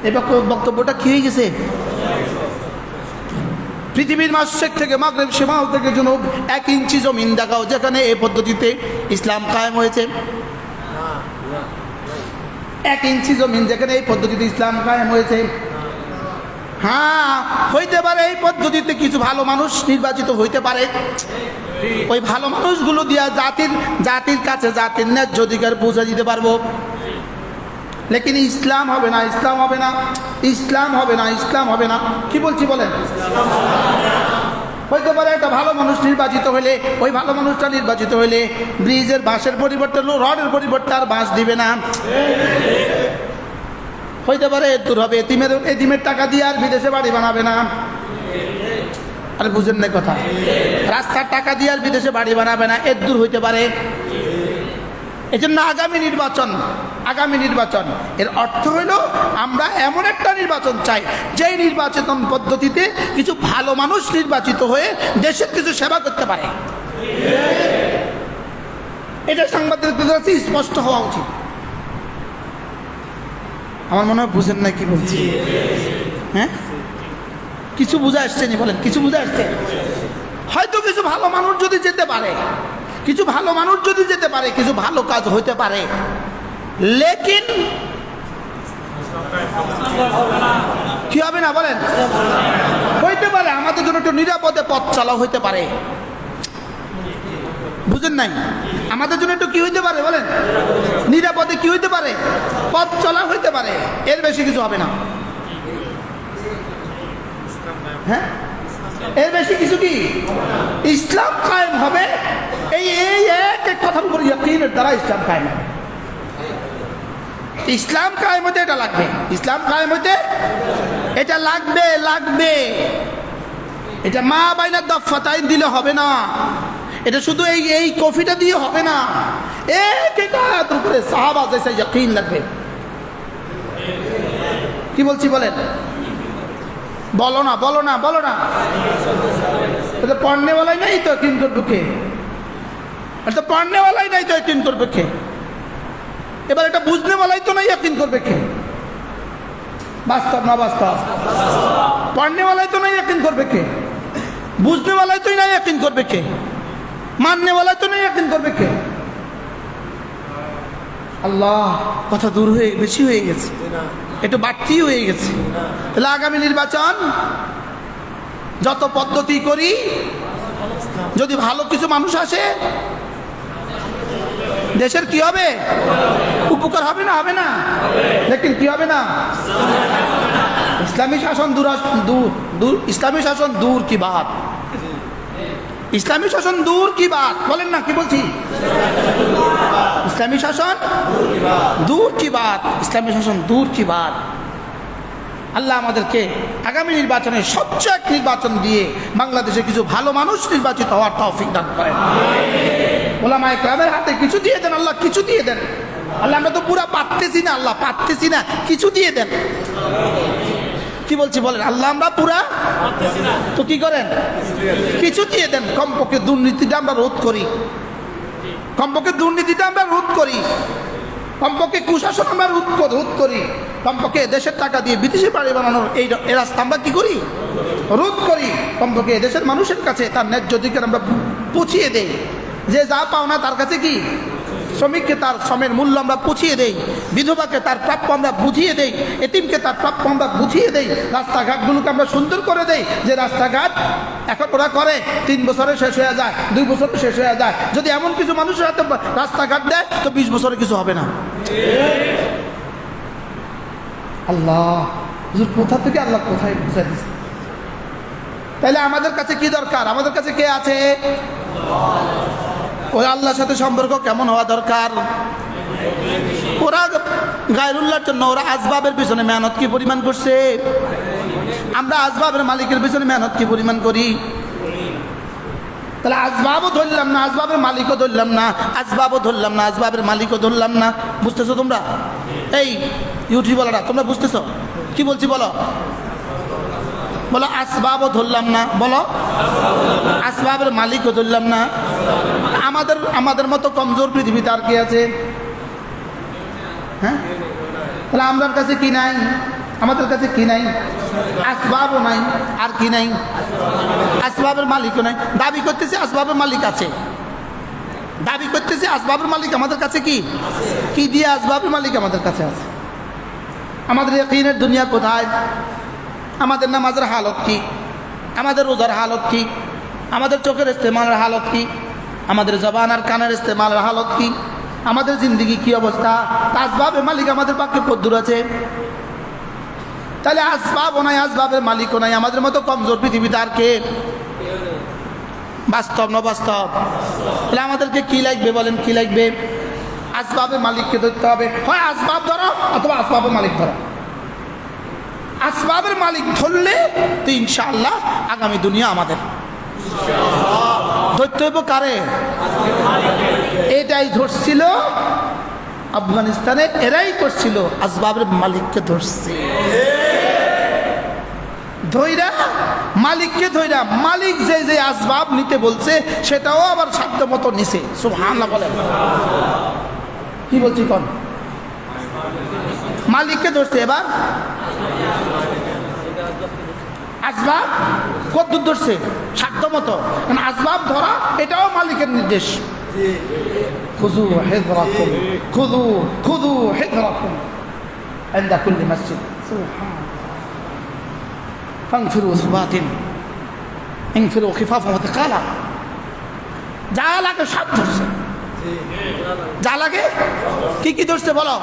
এই বক্তব্যটা কি হয়ে গেছে? পৃথিবীর মাশরিক থেকে মাগরিব, শিমাল থেকে জুনুব 1 ইঞ্চি জমিন দেখাও যেখানে এই পদ্ধতিতে ইসলাম কায়েম হয়েছে। 1 ইঞ্চি জমিন যেখানে এই পদ্ধতিতে ইসলাম কায়েম হয়েছে। হ্যাঁ হইতে পারে এই পদ্ধতিতে কিছু ভালো মানুষ নির্বাচিত হইতে পারে, ওই ভালো মানুষগুলো দিয়া জাতির কাছে জাতির ন্যায্য অধিকার পৌঁছে দিতে পারবো। লেকিন ইসলাম হবে না, ইসলাম হবে না, ইসলাম হবে না, ইসলাম হবে না। কি বলছি বলেন? হইতে পারে একটা ভালো মানুষ নির্বাচিত হলে, ওই ভালো মানুষটা নির্বাচিত হলে ব্রিজের বাঁশের পরিবর্তে রডের পরিবর্তে আর বাঁশ দিবে না। হইতে পারে দূর হবে এতিমের টাকা দিয়ে আর বিদেশে বাড়ি বানাবে না। আর বুঝেন না কথা? রাস্তার টাকা দিয়ে আর বিদেশে বাড়ি বানাবে না, এর দূর হইতে পারে। এই জন্য আগামী নির্বাচন এর অর্থ হইল আমরা এমন একটা নির্বাচন চাই যেই নির্বাচন পদ্ধতিতে কিছু ভালো মানুষ নির্বাচিত হয়ে দেশের কিছু সেবা করতে পারে। এটা সাংবাদিকদের কাছে স্পষ্ট হওয়া উচিত। আমার মনে হয় বুঝেন না কি বলছি? হ্যাঁ, কিছু বুঝে আসছে নি? বলেন, কিছু বুঝে আসছে? হয়তো কিছু ভালো মানুষ যদি যেতে পারে, কিছু ভালো মানুষ যদি যেতে পারে, কিছু ভালো কাজ হইতে পারে, লেকিন কি হবে না? বলেন, হইতে পারে আমাদের জন্য একটু নিরাপদে পথ চালাও হইতে পারে। বুঝেন নাই? আমাদের জন্য একটু কি হইতে পারে? বলেন, নিরাপদে কি হইতে পারে? পথ চলা হইতে পারে, এর বেশি কিছু হবে না। হ্যাঁ, এর বেশি কিছু কি? ইসলাম কায়েম হবে। এই এক কথার উপর ইয়াকিনের দ্বারা ইসলাম কায়েম হবে। ইসলাম কায়েম হতে এটা লাগবে, ইসলাম কায়েম হতে এটা লাগবে। এটা মা বাইনা দফাতাইন দিলে হবে না, এটা শুধু এই কফিটা দিয়ে হবে না, এক আয়াতের উপরে সাহাবা জেসা ইয়াকিন লাগবে। কি বলছি বলেন? বলো না এটা পড়নেওয়ালাই নাই তো यकीन করবে কে? এটা পড়নেওয়ালাই নাই তো यकीन করবে কে? এবার এটা বুঝনেওয়ালাই তো নাই यकीन করবে কে? বাস্তব না বাস্তব? পড়নেওয়ালাই তো নাই यकीन করবে কে? বুঝনেওয়ালাই তো নাই यकीन করবে কে? মাননেওয়ালাই তো নাই यकीन করবে কে? আল্লাহ, কথা দূর হয়ে বেশি হয়ে গেছে, একটু বাড়তি হয়ে গেছে। তাহলে আগামী নির্বাচন যত পদ্ধতি করি, যদি ভালো কিছু মানুষ আসে, দেশের কি হবে? উপকার হবে না? হবে না? লেকিন কি হবে না? ইসলামী শাসন ইসলামী শাসন দূর কি বাত, ইসলামী শাসন দূর কি বাত, বলেন না? কি বলছি? ইসলামী শাসন দূর কি বাত, ইসলামী শাসন দূর কি বাত। আল্লাহ আমাদেরকে আগামী নির্বাচনে স্বচ্ছ এক নির্বাচন দিয়ে বাংলাদেশে কিছু ভালো মানুষ নির্বাচিত হওয়ার তৌফিক দান করেন। ওলামায়ে কেরামের হাতে কিছু দিয়ে দেন আল্লাহ, কিছু দিয়ে দেন আল্লাহ। আমরা তো পুরা পারতেছি না আল্লাহ, পারতেছি না, কিছু দিয়ে দেন। কি বলছি বলেন? আল্লাহ আমরা পুরা তো কি করেন? কিছু দিয়ে দেন। কমপক্ষে দুর্নীতিটা আমরা রোধ করি, কমপক্ষে দুর্নীতিটা আমরা রোধ করি, কমপক্ষে কুশাসন আমরা রোধ করি, কমপক্ষে দেশের টাকা দিয়ে বিদেশে বাড়ি বানানোর এই রাস্তা আমরা কি করি? রোধ করি। কমপক্ষে দেশের মানুষের কাছে তার ন্যায্য অধিকার আমরা পৌঁছিয়ে দেই। যে যা পাওনা তার কাছে কি? শ্রমিককে তার শ্রমের মূল্য আমরা পুছিয়ে দেই, বিধবাকে তার প্রাপ্য আমরা বুঝিয়ে দেই, এতিমকে তার প্রাপ্য আমরা বুঝিয়ে দেই, রাস্তাঘাটগুলোকে আমরা সুন্দর করে দেই। যে রাস্তাঘাট এখন ওরা করে 3 বছরে শেষ হয়ে যায়, 2 বছরে শেষ হয়ে যায়। যদি এমন কিছু মানুষের হাতে রাস্তাঘাট দেয় তো 20 বছরে কিছু হবে না। আল্লাহ, কোথা থেকে আল্লাহ কোথায় বুঝাই দিচ্ছে। তাইলে আমাদের কাছে কি দরকার? আমাদের কাছে কে আছে? ওই আল্লাহর সাথে সম্পর্ক কেমন হওয়া দরকার? ওরা গায়রুল্লাহর জন্য ওরা আসবাবের পিছনে মেহনত কি পরিমাণ করছে? আমরা আসবাবের মালিকের পিছনে মেহনত কি পরিমাণ করি? তাহলে আসবাবও ধরলাম না, আসবাবের মালিকও ধরলাম না, আসবাবও ধরলাম না, আসবাবের মালিকও ধরলাম না। বুঝতেছো তোমরা? এই ইউটিউবাররা তোমরা বুঝতেছো কি বলছি? বলো বলো, আসবাবও ধরলাম না, বলো আসবাবের মালিকও ধরলাম না। আমাদের মতো কমজোর পৃথিবীতে আর কি আছে? হ্যাঁ, তাহলে আমার কাছে কি নাই? আমাদের কাছে কি নাই? আসবাবও নাই, আর কি নাই? আসবাবের মালিকও নাই। দাবি করতেছে আসবাবের মালিক আছে, দাবি করতেছে আসবাবের মালিক আমাদের কাছে কি? কি দিয়ে আসবাবের মালিক আমাদের কাছে আছে? আমাদের ইয়াকিনের দুনিয়া কোথায়? আমাদের নামাজের হালত কি? আমাদের রোজার হালত কি? আমাদের চোখের ইস্তেমালের হালত কি, আমাদের জবান আর কানের ইস্তেমালের হালত কি, আমাদের জিন্দিগি কি অবস্থা, আসবাবে মালিক আমাদের পক্ষে কদ্দুর আছে। তাহলে আসবাবও নাই, আসবাবের মালিকও নাই, আমাদের মতো কমজোর পৃথিবীতে আর কে? বাস্তব না বাস্তব? তাহলে আমাদেরকে কি লাগবে বলেন, কি লাগবে? আসবাবের মালিককে ধরতে হবে, হয় আসবাব ধরো অথবা আসবাবের মালিক ধরো। আসবাবের মালিক ধরলে তো ইনশাআল্লাহ আগামী দুনিয়া আমাদের। ধরতে হইব কারে? এটাই ধরছিল আফগানিস্তানে, এরাই করছিল, আসবাবের মালিককে ধরছে। ধৈরা মালিককে ধৈরা, মালিক যে যে আসবাব নিতে বলছে সেটাও আবার সাধ্য মতো নিছে। সুবহানাল্লাহ বলেন। কি বলছি কোন? মালিককে ধরছে। এবার আসবাব কদ্দুর ধরছে? সাধ্য মতো। আসবাব ধরা এটাও মালিকের নির্দেশ। খুযু হিযরাকুম, খুযু খুযু হিযরাকুম ইনদা কুল্লি মসজিদ। সুবহানাল্লাহ। ফানফিরু সুবাতিন ইনফিরু খিফাফা ওয়া তিকালা। যা লাগে সব ধরছে, যা লাগে। কি কি ধরছে বলো?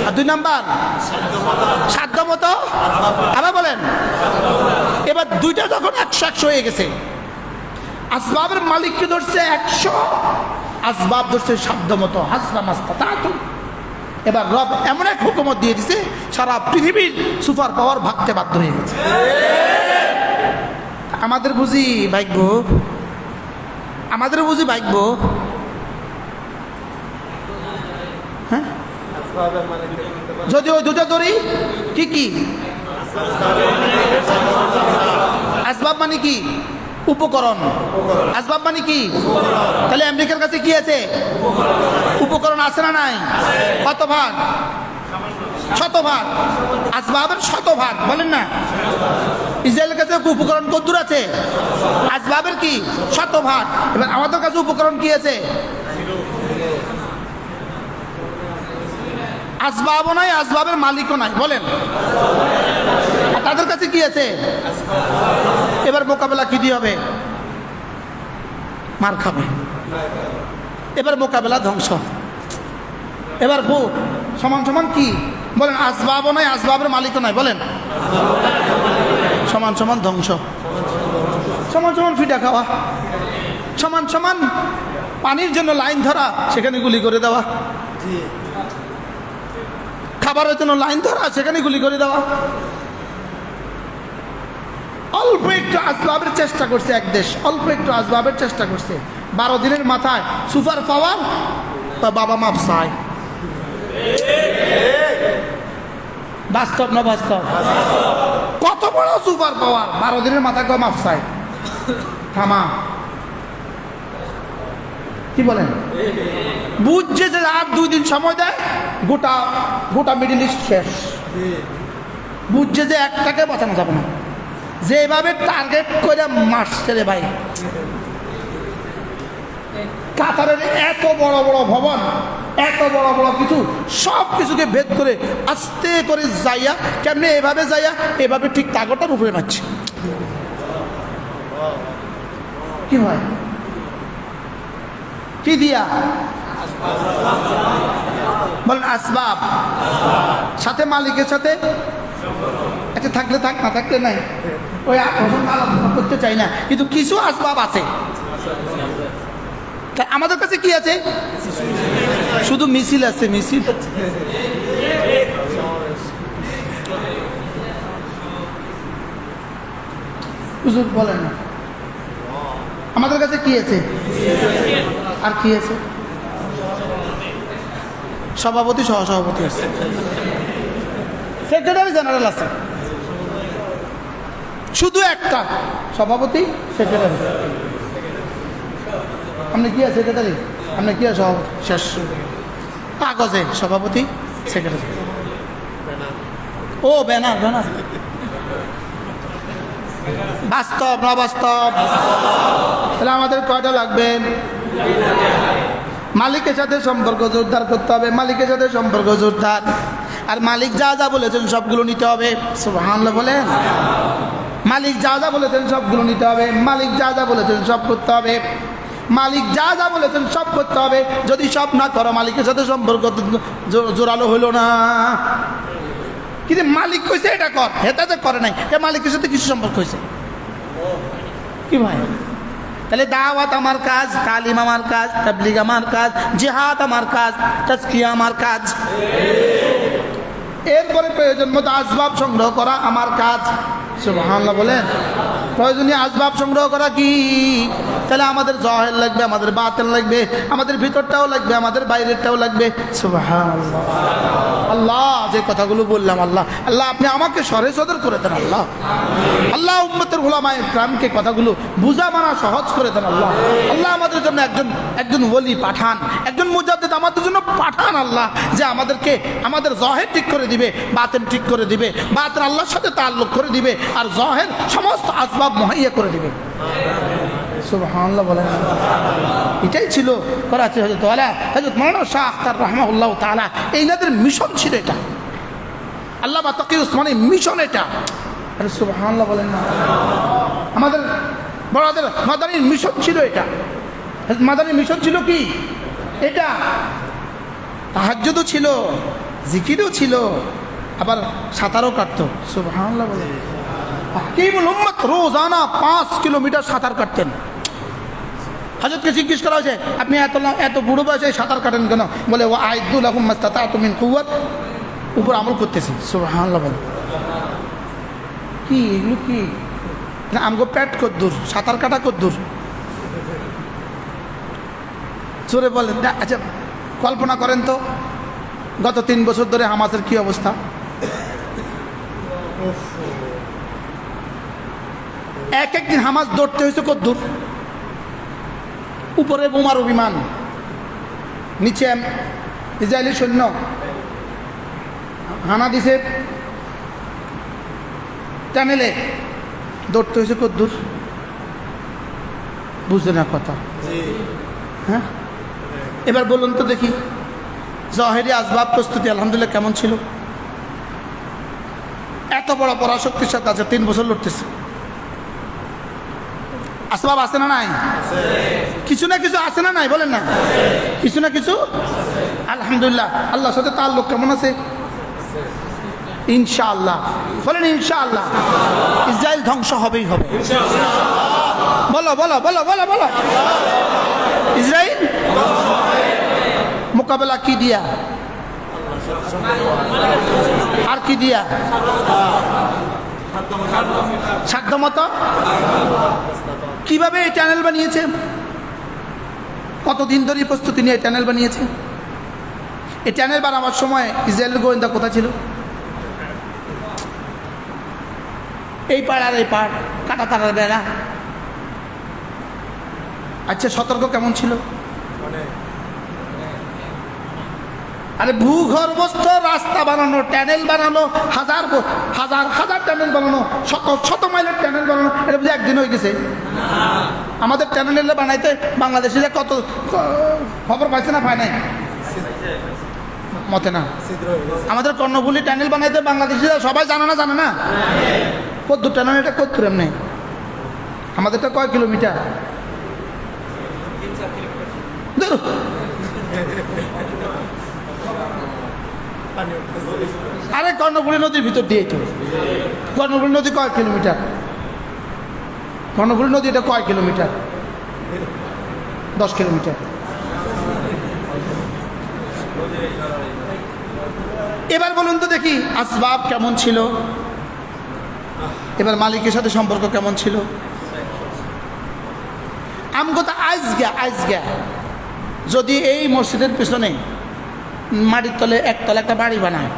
আর 2 নাম্বার সাধ্য মতো। আবার বলেন। এবার দুইটা যখন 100 হয়ে গেছে, আসবাবের মালিককে ধরছে 100, আসবাব ধরছে সাধ্য মতো, হাসবা মাস্তাতাতুম। এবার রব এমন এক হুকুমত দিয়ে দিছে, সারা পৃথিবীর সুপার পাওয়ার ভাগতে বাধ্য হয়ে গেছে। আমাদের বুঝি ভাগ্য, আমাদের বুঝি ভাগ্য। হ্যাঁ, যদি ওই দুটো ধরি। কি কি আসবাব মানে কি? উপকরণ। আসবাব মানে কি? তাহলে আমেরিকার কাছে কি আছে? উপকরণ আছে না নাই? কত ভাগ? 100 ভাগ। আসবাবের 100 ভাগ, বলেন না? ইসরায়েলের কাছে উপকরণ কদ্দুর আছে? আসবাবের কি 100 ভাগ। এবার আমাদের কাছে উপকরণ কি আছে? আসবাবও নাই, আসবাবের মালিকও নাই, বলেন। আর তাদের কাছে কি আছে? এবার মোকাবেলা কি দিয়ে হবে? মার খাবে। এবার মোকাবেলা ধ্বংস। এবার ভোট সমান সমান কি বলেন? আসবাবও নাই, আসবাবের মালিকও নাই, বলেন। সমান সমান ধ্বংস, সমান সমান ফিটা খাওয়া, সমান সমান পানির জন্য লাইন ধরা, সেখানে গুলি করে দেওয়া। খাবারের জন্য লাইন ধরা, সেখানে গুলি করে দেওয়া। অল্প একটু আসবাবের চেষ্টা করছে এক দেশ, অল্প একটু আসবাবের চেষ্টা করছে, 12 দিনের মাথায় সুপার পাওয়ার, বাবা মাপ চায়। বাস্তব না বাস্তব? কত বড় সুপার পাওয়ার, 12 দিনের মাথায় মাপ চায়। থামা। কি বলেন? বুঝছে যে আর 2 দিন সময় দেয়, গোটা গোটা মিডল ইস্ট শেষ। বুঝছে যে একটাকে বাঁচানো যাবে না, যেভাবে টার্গেট করে মারছে রে ভাই। কাতারের এত বড় বড় ভবন, এত বড় বড় কিছু, সব কিছুকে ভেদ করে আস্তে করে যাইয়া, কেমনে এভাবে যাইয়া এভাবে ঠিক তাগটার উপরে মারছে। কি হয়? কি দিয়া? বলেন আসবাব। সাথে মালিকের সাথে একটা থাকলে থাক, না থাকলে নাই। ওই আলাদা করতে চাই না, কিন্তু কিছু আসবাব আছে। আমাদের কাছে কি আছে? শুধু মিছিল আছে, মিছিল। হুজুর বলেন না, আমাদের কাছে কি আছে? আর কি আছে? সভাপতি, সহসভাপতি আছে, সেক্রেটারি জেনারেল আছে। শুধু একটা সভাপতি, সেক্রেটারি। আপনি কি আছে? সেক্রেটারি। আপনি কি আছে? সভাপতি। শেষ। কাগজে সভাপতি, সেক্রেটারি। ও ব্যানার, ব্যানার। বাস্তব না বাস্তব? তাহলে আমাদের কয়টা লাগবে? মালিকের সাথে সম্পর্ক জোরদার করতে হবে, মালিকের সাথে সম্পর্ক জোরদার। আর মালিক যা যা বলেছেন সবগুলো নিতে হবে। সুবহানাল্লাহ বলেন। মালিক যা যা বলেছেন সবগুলো নিতে হবে। মালিক যা যা বলেছেন সব করতে হবে। মালিক যা যা বলেছেন সব করতে হবে। যদি সব না করো মালিকের সাথে সম্পর্ক জোরালো হলো না। কিন্তু মালিক কইছে এটা কর, হেতাতে করে নাই, এ মালিকের সাথে কিছু সম্পর্ক হয়েছে কি ভাই? তাহলে দাওয়াত আমার কাজ, তালিম আমার কাজ, তাবলীগ আমার কাজ, জিহাদ আমার কাজ, তাজকিয়া আমার কাজ। এরপরে প্রয়োজন মতো আসবাব সংগ্রহ করা আমার কাজ। সুবহানাল্লাহ বলেন। প্রয়োজনীয় আসবাব সংগ্রহ করা কি? তাহলে আমাদের জাহির লাগবে, আমাদের বাতিন লাগবে, আমাদের ভিতরটাও লাগবে, আমাদের বাইরেরটাও লাগবে। সুবহানাল্লাহ। আল্লাহ যে কথাগুলো বললাম, আল্লাহ আল্লাহ আপনি আমাকে সরে সদর করে দেন। আল্লাহ আল্লাহ উম্মতের উলামায়ে কিরামকে কথাগুলো বুঝা মানা সহজ করে দেন। আল্লাহ আল্লাহ আমাদের জন্য একজন ওলি পাঠান, একজন মুজাদ্দিদ আমাদের জন্য পাঠান। আল্লাহ যে আমাদেরকে আমাদের জাহির ঠিক করে দিবে, বাতিন ঠিক করে দিবে, বাতিন আল্লাহর সাথে তাআল্লুক করে দিবে, আর জাহির সমস্ত আসবাব মুহাইয়া করে দিবে। সুবহানাল্লাহ বলেন। এটাই ছিল করাচি হযরত মাওলানা শাহ আখতার রাহমাহুল্লাহ তাআলা এইনাদের মিশন ছিল এটা। আল্লামা তাকি উসমানী মিশন এটা। আরে সুবহানাল্লাহ বলেন না। আমাদের বড়দের মাদানীর মিশন ছিল এটা। মাদানীর মিশন ছিল কি? এটা। তাহাজ্জুদও ছিল, জিকিরও ছিল, আবার সাঁতারও কাটতো। সুবহানাল্লাহ বলেন। হাকিমুল উম্মত রোজানা 5 কিলোমিটার সাঁতার কাটতেন। হযরতকে জিজ্ঞেস করা হয়েছে, আপনি এত বুড়ো বয়সে সাঁতার কাটেন কেন? বলে ও আইদু লাকুম মাস্তাতাতু মিন কুওয়াত, উপর আমল করতেছি। সুবহানাল্লাহ বলেন। কি এগুলো কি? আমগো পেট কদ্দুর, সাঁতার কাটা কদ্দুর? জোরে বলেন। আচ্ছা কল্পনা করেন তো গত 3 বছর ধরে হামাসের কি অবস্থা। এক একদিন হামাস দৌড়তে হয়েছে কদ্দুর। উপরে বোমার বিমান, নিচে ইসরায়েলি সৈন্য হানা দিছে, টানেলে দৌড়তে হয়েছে কদ্দুর। বুঝলে না কথা? হ্যাঁ এবার বলুন তো দেখি, জাহেরি আসবাব প্রস্তুতি আলহামদুলিল্লাহ কেমন ছিল? এত বড় পরাশক্তির সাথে আছে, 3 বছর লড়তেছে। আসবাব আছে না নাই? কিছু না কিছু আছে না নাই? বলেন না। কিছু না কিছু আলহামদুলিল্লাহ। আল্লাহর সাথে তাআল্লুক কেমন আছে? ইনশাআল্লাহ বলেন ইনশাআল্লাহ। ইসরায়েল ধ্বংস হবেই হবে। বলো বলো বলো বলো বলো। ইসরায়েল মোকাবেলা কি দিয়া? আর কি দিয়া? সাধ্যমতো। কিভাবে এই চ্যানেল বানিয়েছে? কতদিন ধরে প্রস্তুতি নিয়ে চ্যানেল বানিয়েছে? এই চ্যানেল বানাবার সময় ইসরায়েলের গোয়েন্দা কোথায় ছিল? এই পাড় আর এই পাড়, কাটা তারার বেড়া। আচ্ছা সতর্ক কেমন ছিল? আরে ভূগর্ভস্থ রাস্তা বানানো, ট্যানেল বানানো, হাজার হাজার হাজার ট্যানেল বানানো, শত শত মাইলের ট্যানেল বানানো, এটা বুঝে একদিন হয়ে গেছে? আমাদের ট্যানেল বানাইতে বাংলাদেশে যে কত খবর পাইছে না, পায় নাই মতে না। আমাদের কর্ণফুলী ট্যানেল বানাইতে বাংলাদেশে সবাই জানে না, জানে না কত ট্যানেল, এটা কত এমনি। আমাদেরটা কয় কিলোমিটার? আরে কর্ণফুলী নদীর ভিতর দিয়ে তো। কর্ণফুলী নদী কয় কিলোমিটার? কর্ণফুলী নদী এটা কয় কিলোমিটার? 10 কিলোমিটার। এবার বলুন তো দেখি আসবাব কেমন ছিল? এবার মালিকের সাথে সম্পর্ক কেমন ছিল? আমগো তো আজগা যদি এই মসজিদের পিছনে মাটির তলে একতলা একটা বাড়ি বানায়,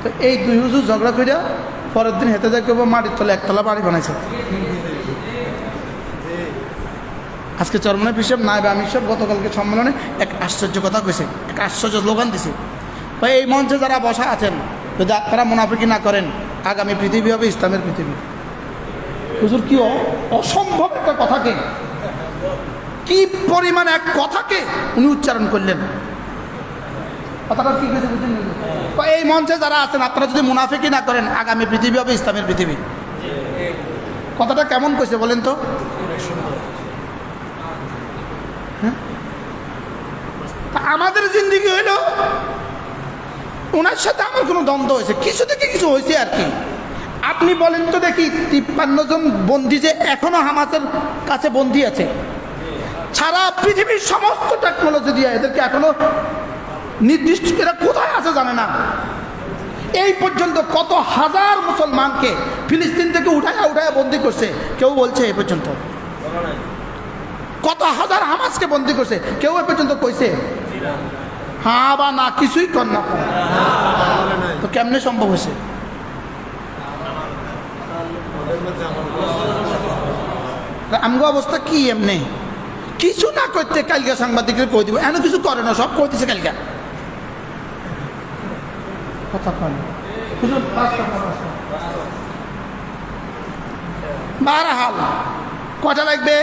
তো এই 2 হুজুর ঝগড়া করে পরের দিন হেঁটে যাকে মাটির তলে একতলা বাড়ি বানাইছে। আজকে চরমনায় হিসাব নাই বা আমি সব গতকালকে সম্মেলনে এক আশ্চর্য কথা কইছে, এক আশ্চর্য স্লোগান দিছে। ভাই এই মঞ্চে যারা বসা আছেন যদি আপনারা মুনাফিকি না করেন, আগামী পৃথিবী হবে ইসলামের পৃথিবী। হুজুর কি অসম্ভব একটা কথাকে, কি পরিমাণ এক কথাকে উনি উচ্চারণ করলেন। কথাটা কি হয়েছে বুঝলেন? এই মঞ্চে যারা আছেন আপনারা যদি মুনাফিকি না করেন আগামী পৃথিবী হবে ইসলামের পৃথিবী। কথাটা কেমন কইছে বলেন তো? হ্যাঁ, আমাদের জিন্দিগি হইল ওনার সাথে আমার কোনো দ্বন্দ্ব হয়েছে, কিছু থেকে কিছু হয়েছে আর কি। আপনি বলেন তো দেখি 53 জন বন্দী যে এখনো হামাসের কাছে বন্দী আছে, সারা পৃথিবীর সমস্ত টেকনোলজি দিয়ে এদেরকে এখনো নির্দিষ্ট এরা কোথায় আছে জানে না। এই পর্যন্ত কত হাজার মুসলমানকে ফিলিস্তিন থেকে উঠায়া বন্দী করছে কেউ বলছে এ পর্যন্ত? কত হাজার হামাসকে বন্দী করছে কেউ এ পর্যন্ত কইছে? হ্যাঁ বা না, কিছুই কর না। তো কেমনে সম্ভব হয়েছে? আমগো অবস্থা কি এমনি কিছু না করতে কালকে সাংবাদিকদের কই দিব, এমন কিছু করে না, সব কই দিছে কালকে। কথা কয় না বারহাল কটা লাগবে?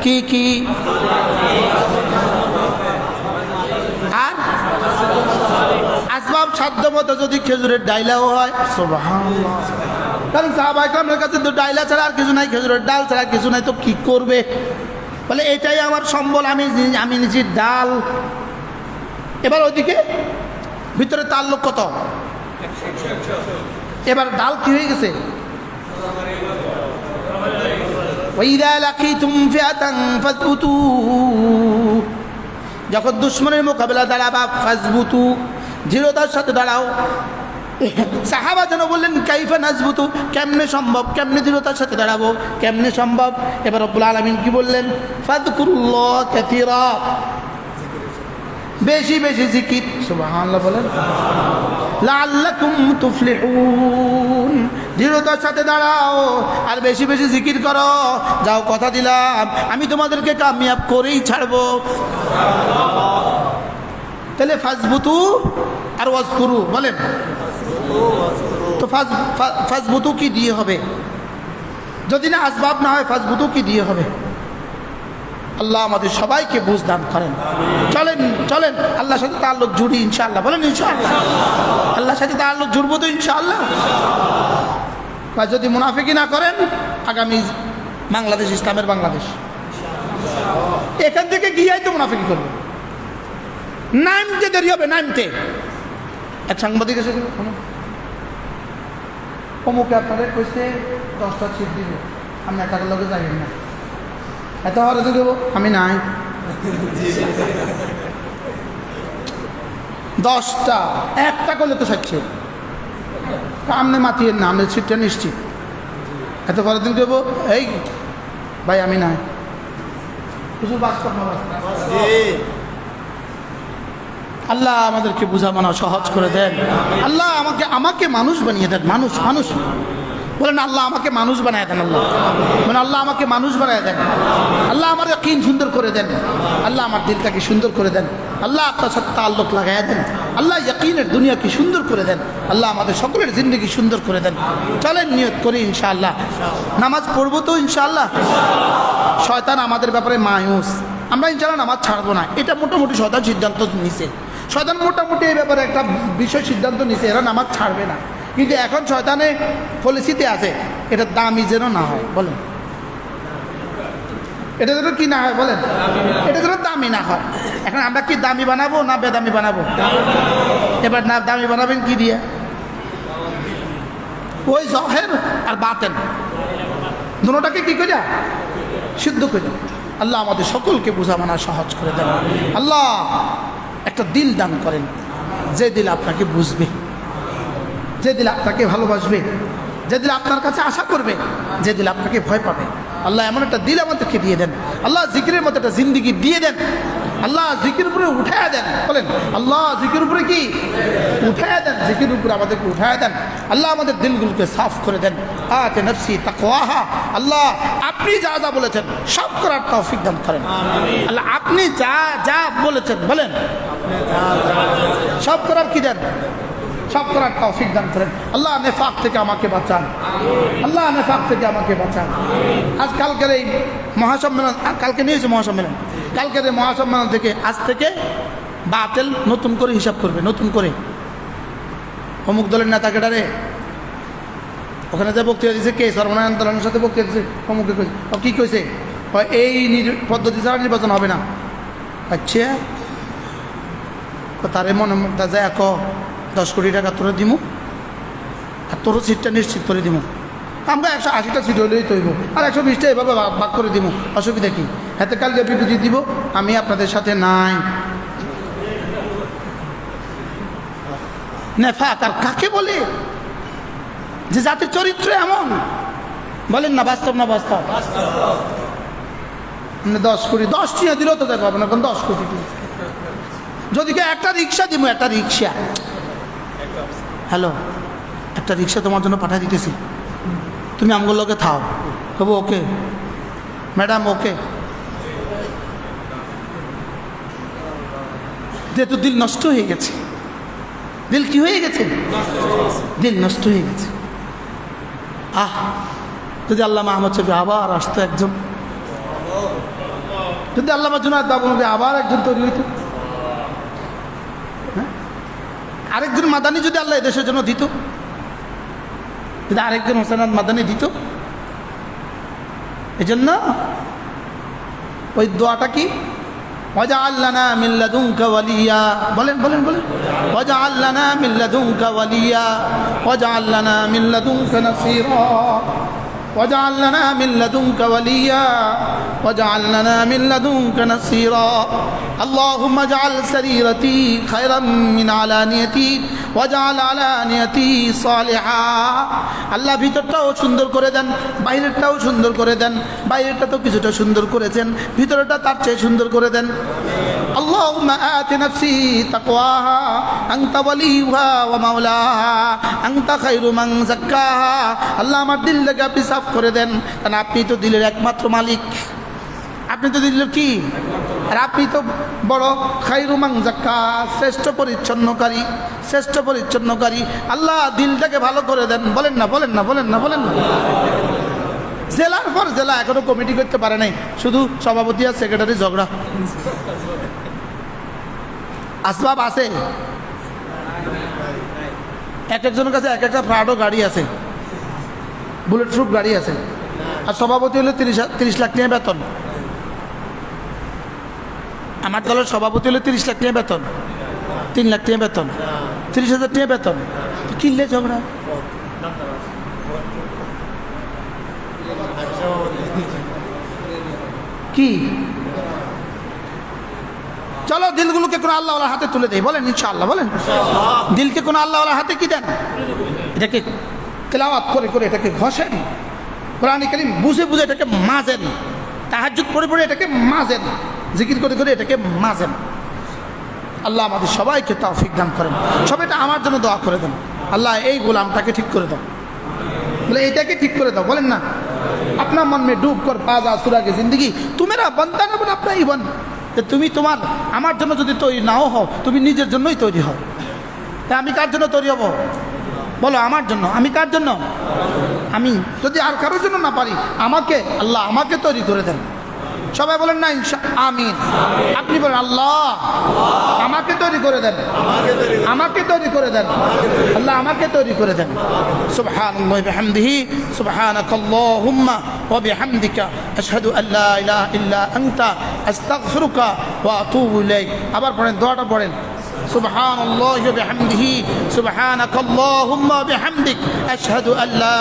কি কি আর আসবাব সাধ্য মতো যদি খেজুরের ডাইলাও হয় সুবহানাল্লাহ। কারণ সাহাবা ইকরামের কাছে তো ডাইলা ছাড়া আর কিছু নাই, খেজুরের ডাল ছাড়া কিছু নাই, তো কি করবে? বলে এটাই আমার সম্বল, আমি নিচ্ছি ডাল। এবার ওইদিকে ভিতরে তাল্লুক কত? এবার ডাল কি হয়ে গেছে? যখন দুশ্মনের মোকাবেলা দাঁড়াবা ফাজবুতু, দৃঢ়তার সাথে দাঁড়াও। সাহাবা যেন বললেন কাইফা নাজবুতু, কেমনে সম্ভব, কেমনে দৃঢ়তার সাথে দাঁড়াবো, কেমনে সম্ভব? এবার রব্বুল আলামিন কি বললেন? ফাযকুরুল্লাহ কাসীরা, বেশি বেশি জিকির। সুবহানাল্লাহ বলেন। লাআল্লাকুম তুফলিহুন, দৃঢ়তার সাথে দাঁড়াও আর বেশি বেশি জিকির করো। যাও, কথা দিলাম আমি তোমাদেরকে কামিয়াব করেই ছাড়বো। তাহলে ফাজবুতু আর ওয়াজকুরু বলেন তো। ফাজবুতু কি দিয়ে হবে? যদি না আসবাব না হয় ফাজবুতু কি দিয়ে হবে? আল্লাহ আমাদের সবাইকে বুঝ দান করেন। চলেন চলেন আল্লাহর সাথে তাআল্লুক জুড়ি ইনশাআল্লাহ। বলেন ইনশাআল্লাহ। আল্লাহর সাথে তাআল্লুক জুড়বো তো ইনশাআল্লাহ। যদি মুনাফিকি না করেন আগামী বাংলাদেশ ইসলামের বাংলাদেশ, এখান থেকে গিয়েই তো মুনাফিকি করবে। নামতে দেরি হবে, নামতে। এক সাংবাদিক এসে অমুকে আপনাদের কইছে 10টা সিট দিবে, আপনি টাকার লোকে যাবেন না, এত হরে তো দেবো আমি নাই। 10টা একটা করলে তো সাচ্ছে আপনি মাতিয়েন না, আমি সিটটা নিশ্চিত। এত পরের দিন দেবো এই ভাই আমি নাই। কিছু বাস্তব না, আল্লাহ আমাদেরকে বুঝা মানা সহজ করে দেন। আল্লাহ আমাকে মানুষ বানিয়ে দেন। মানুষ মানুষ বলেন আল্লাহ আমাকে মানুষ বানায় দেন। আল্লাহ মানে আল্লাহ আমাকে মানুষ বানায় দেন। আল্লাহ আমার ইয়াকিন সুন্দর করে দেন। আল্লাহ আমার দিলটাকে সুন্দর করে দেন। আল্লাহ আপনার সাথে তাআল্লুক লাগায় দেন। আল্লাহ ইয়াকিনের দুনিয়াকে সুন্দর করে দেন। আল্লাহ আমাদের সকলের জিন্দগি সুন্দর করে দেন। চলেন নিয়ত করি ইনশাআল্লাহ নামাজ পড়বো তো ইনশাআল্লাহ। শয়তান আমাদের ব্যাপারে মায়ুস, আমরা ইনশাআল্লাহ নামাজ ছাড়বো না, এটা মোটামুটি শয়তান সিদ্ধান্ত নিছে। শয়তান মোটামুটি এই ব্যাপারে একটা বিষয় সিদ্ধান্ত নিছে, এরা নামাজ ছাড়বে না। কিন্তু এখন শয়তানের পলিসিতে আছে এটা দামি যেন না হয়। বলেন এটা যেন কি না হয়? বলেন এটা যেন দামি না হয়। এখন আমরা কি দামি বানাবো না বেদামি বানাবো? এবার না দামি বানাবেন কি দিয়ে? ওই জহের আর বাতেন দুটোটাকে কি করে সিদ্ধ করে। আল্লাহ আমাদের সকলকে বোঝা মানা সহজ করে দেন। আল্লাহ একটা দিল দান করেন, যে দিল আপনাকে বুঝবে, যে দিল আপনাকে ভালোবাসবে, যে দিল আপনার কাছে আশা করবে, যে দিল আপনাকে ভয় পাবে। আল্লাহ এমন একটা দিল আমাদেরকে দিয়ে দেন। আল্লাহ জিকিরের মতো একটা জিন্দিগি দিয়ে দেন। আল্লাহ জিকির উপরে উঠায়া দেন। বলেন আল্লাহ জিকির উপরে কি উঠায়া দেন? জিকির উপরে আমাদেরকে উঠায়া দেন। আল্লাহ আমাদের দিলগুলোকে সাফ করে দেন। আতে নফসি তাকওয়াহা, আল্লাহ আপনি যা যা বলেছেন সব করার তৌফিক দান করেন। আল্লাহ আপনি যা যা বলেছেন, বলেন সব করার কি দেন? সব করার তৌফিক দান করেন। আল্লাহ নেফাক থেকে আমাকে বাঁচান। আল্লাহ নেফাক থেকে আমাকে বাঁচান। আজ কালকের এই মহাসম্মেলন, কালকে নিয়েছে মহাসম্মেলন, কালকের এই মহাসম্মেলন থেকে আজ থেকে বাতিল নতুন করে হিসাব করবে, নতুন করে। অমুক দলের নেতাকে ডারে ওখানে যে বক্তৃতা দিয়েছে, কে সর্বনারায়ণ আন্দোলনের সাথে বক্তৃতা দিয়েছে, অমুকে কইছে, ও কী কইছে, এই পদ্ধতি ছাড়া নির্বাচন হবে না। আচ্ছা, তারে মনে তা যায় 10 কোটি টাকা তোরা দিমু, আর তোরও সিটটা নিশ্চিত করে দিমু। আমরা 180টা সিট হলেই তৈব, আর 120টা এভাবে ভাগ করে দিব, অসুবিধা কী? হাতে কালকে বিবৃতি দিব, আমি আপনাদের সাথে নাই। নেফাক আর কাকে বলে? যে জাতির চরিত্র এমন, বলেন না বাস্তব না বাস্তব? 10 কোটি 10 টিয়া দিলেও তো দেখো না, এখন 10 কোটি যদি কেউ একটা রিক্সা দিব, একটা রিক্সা, হ্যালো একটা রিক্সা তোমার জন্য পাঠিয়ে দিতেছি, তুমি আমগুলোকে থাও, তবু ওকে ম্যাডাম, ওকে যেহেতু দিল নষ্ট হয়ে গেছে, দিল কি হয়ে গেছে? দিল নষ্ট হয়ে গেছে। যদি আল্লামা আহমদ শফি আবার আসতো একজন, যদি আল্লামা জুনায়েদ বাবুনবী আবার একজন তৈরি হইত, আরেকজন মাদানী যদি আল্লাহ এদেশের জন্য দিত, যদি আরেকজন হোসেন মাদানী দিত, এই জন্য ওই দোয়াটা কি? ওয়াজআল লানা মিন লাদুনকা ওয়ালিয়া, বলেন বলেন বলেন, ওয়াজআল লানা মিন লাদুনকা ওয়ালিয়া, ওয়াজআল লানা মিন লাদুনকা নাসীরা, ওয়াজআল লানা মিন লাদুনকা ওয়ালিয়া, ওয়াজআল লানা মিন লাদুনকা নাসীরা। আল্লাহুম্মা জাআল সারীরাতি খায়রাম মিন আলানিয়াতি ওয়াজআল আলানিয়াতি সালিহা। আল্লাহ ভিতরটাও সুন্দর করে দেন, বাইরেরটাও সুন্দর করে দেন। বাইরেরটা তো কিছুটা সুন্দর করেছেন, ভিতরটা তার চেয়ে সুন্দর করে দেন। আল্লাহুম্মা আতি নাফসি তাকওয়াহা আনতা ওয়ালিয়ুহা ওয়া মাওলাহা আনতা খায়রু মান যাক্কাহা। আল্লাহ আমার দিলটাকে আপনি সাফ করে দেন, কারণ আপনি তো দিলের একমাত্র মালিক, আপনি তো দিলের কি, আর আপনি তো বড় খায়রু মান যাক্কাহা, শ্রেষ্ঠ পরিচ্ছন্নকারী, শ্রেষ্ঠ পরিচ্ছন্নকারী। আল্লাহ দিলটাকে ভালো করে দেন। বলেন না বলেন না বলেন না বলেন না। জেলার পর জেলা এখনো কমিটি করতে পারে নাই, শুধু সভাপতি আর সেক্রেটারি ঝগড়া। আসবাব আছে, এক একজনের কাছে এক একটা প্রাডো গাড়ি আছে, বুলেট প্রুফ গাড়ি আছে, আর সভাপতি হলে 30 লাখ টাকা বেতন। আমার দলের সভাপতি হলে 30 লাখ টাকা বেতন, 3 লাখ টাকা বেতন, 30,000 টাকা বেতন, কিনলে ঝগড়া। কি চলো দিলগুলোকে কোনো আল্লাহওয়ালার হাতে তুলে দেয়, বলেন ইনশাআল্লাহ, বলেন দিলকে কোনো আল্লাহওয়ালার হাতে কি দেন? এটাকে তেলাওয়াত করে করে এটাকে ঘষেন, কোরআন কারীম বুঝে বুঝে এটাকে মাজেন, তাহাজ্জুদ পড়ে পড়ে এটাকে মাজেন, জিকির করে করে এটাকে মাজেন। আল্লাহ আমাদের সবাইকে তৌফিক দান করেন। সবাইটা আমার জন্য দোয়া করে দেন, আল্লাহ এই গোলামটাকে ঠিক করে দাও, বলে এইটাকে ঠিক করে দাও। বলেন না, अपना मन में डूब कर पा जा सूरा की जिंदगी, तू मेरा बंदा ना बन, अपना ही बन। তুমি তোমার আমার জন্য যদি তৈরি নাও হও, তুমি নিজের জন্যই তৈরি হও। তা আমি কার জন্য তৈরি হব? বলো আমার জন্য। আমি কার জন্য? আমি যদি আর কারোর জন্য না পারি, আমাকে আল্লাহ আমাকে তৈরি করে দেন। সবাই বলেন না আমিন। আপনি বলেন আল্লাহ আমাকে তৈরি করে দেন, আমাকে তৈরি করে দেন, আল্লাহ আমাকে তৈরি করে দেন। সুবহানাল্লাহি বিহামদিহি সুবহানাকাল্লাহুম্মা ওয়া বিহামদিকা আশহাদু আল্লা ইলাহা ইল্লা আনতা আস্তাগফিরুকা ওয়া আতুবু ইলাইক। আবার পড়েন, দোয়াটা পড়েন, সুবহানাল্লাহি ওয়া বিহামদিহি সুবহানাকাল্লাহুম্মা ওয়া বিহামদিক আশহাদু আল্লা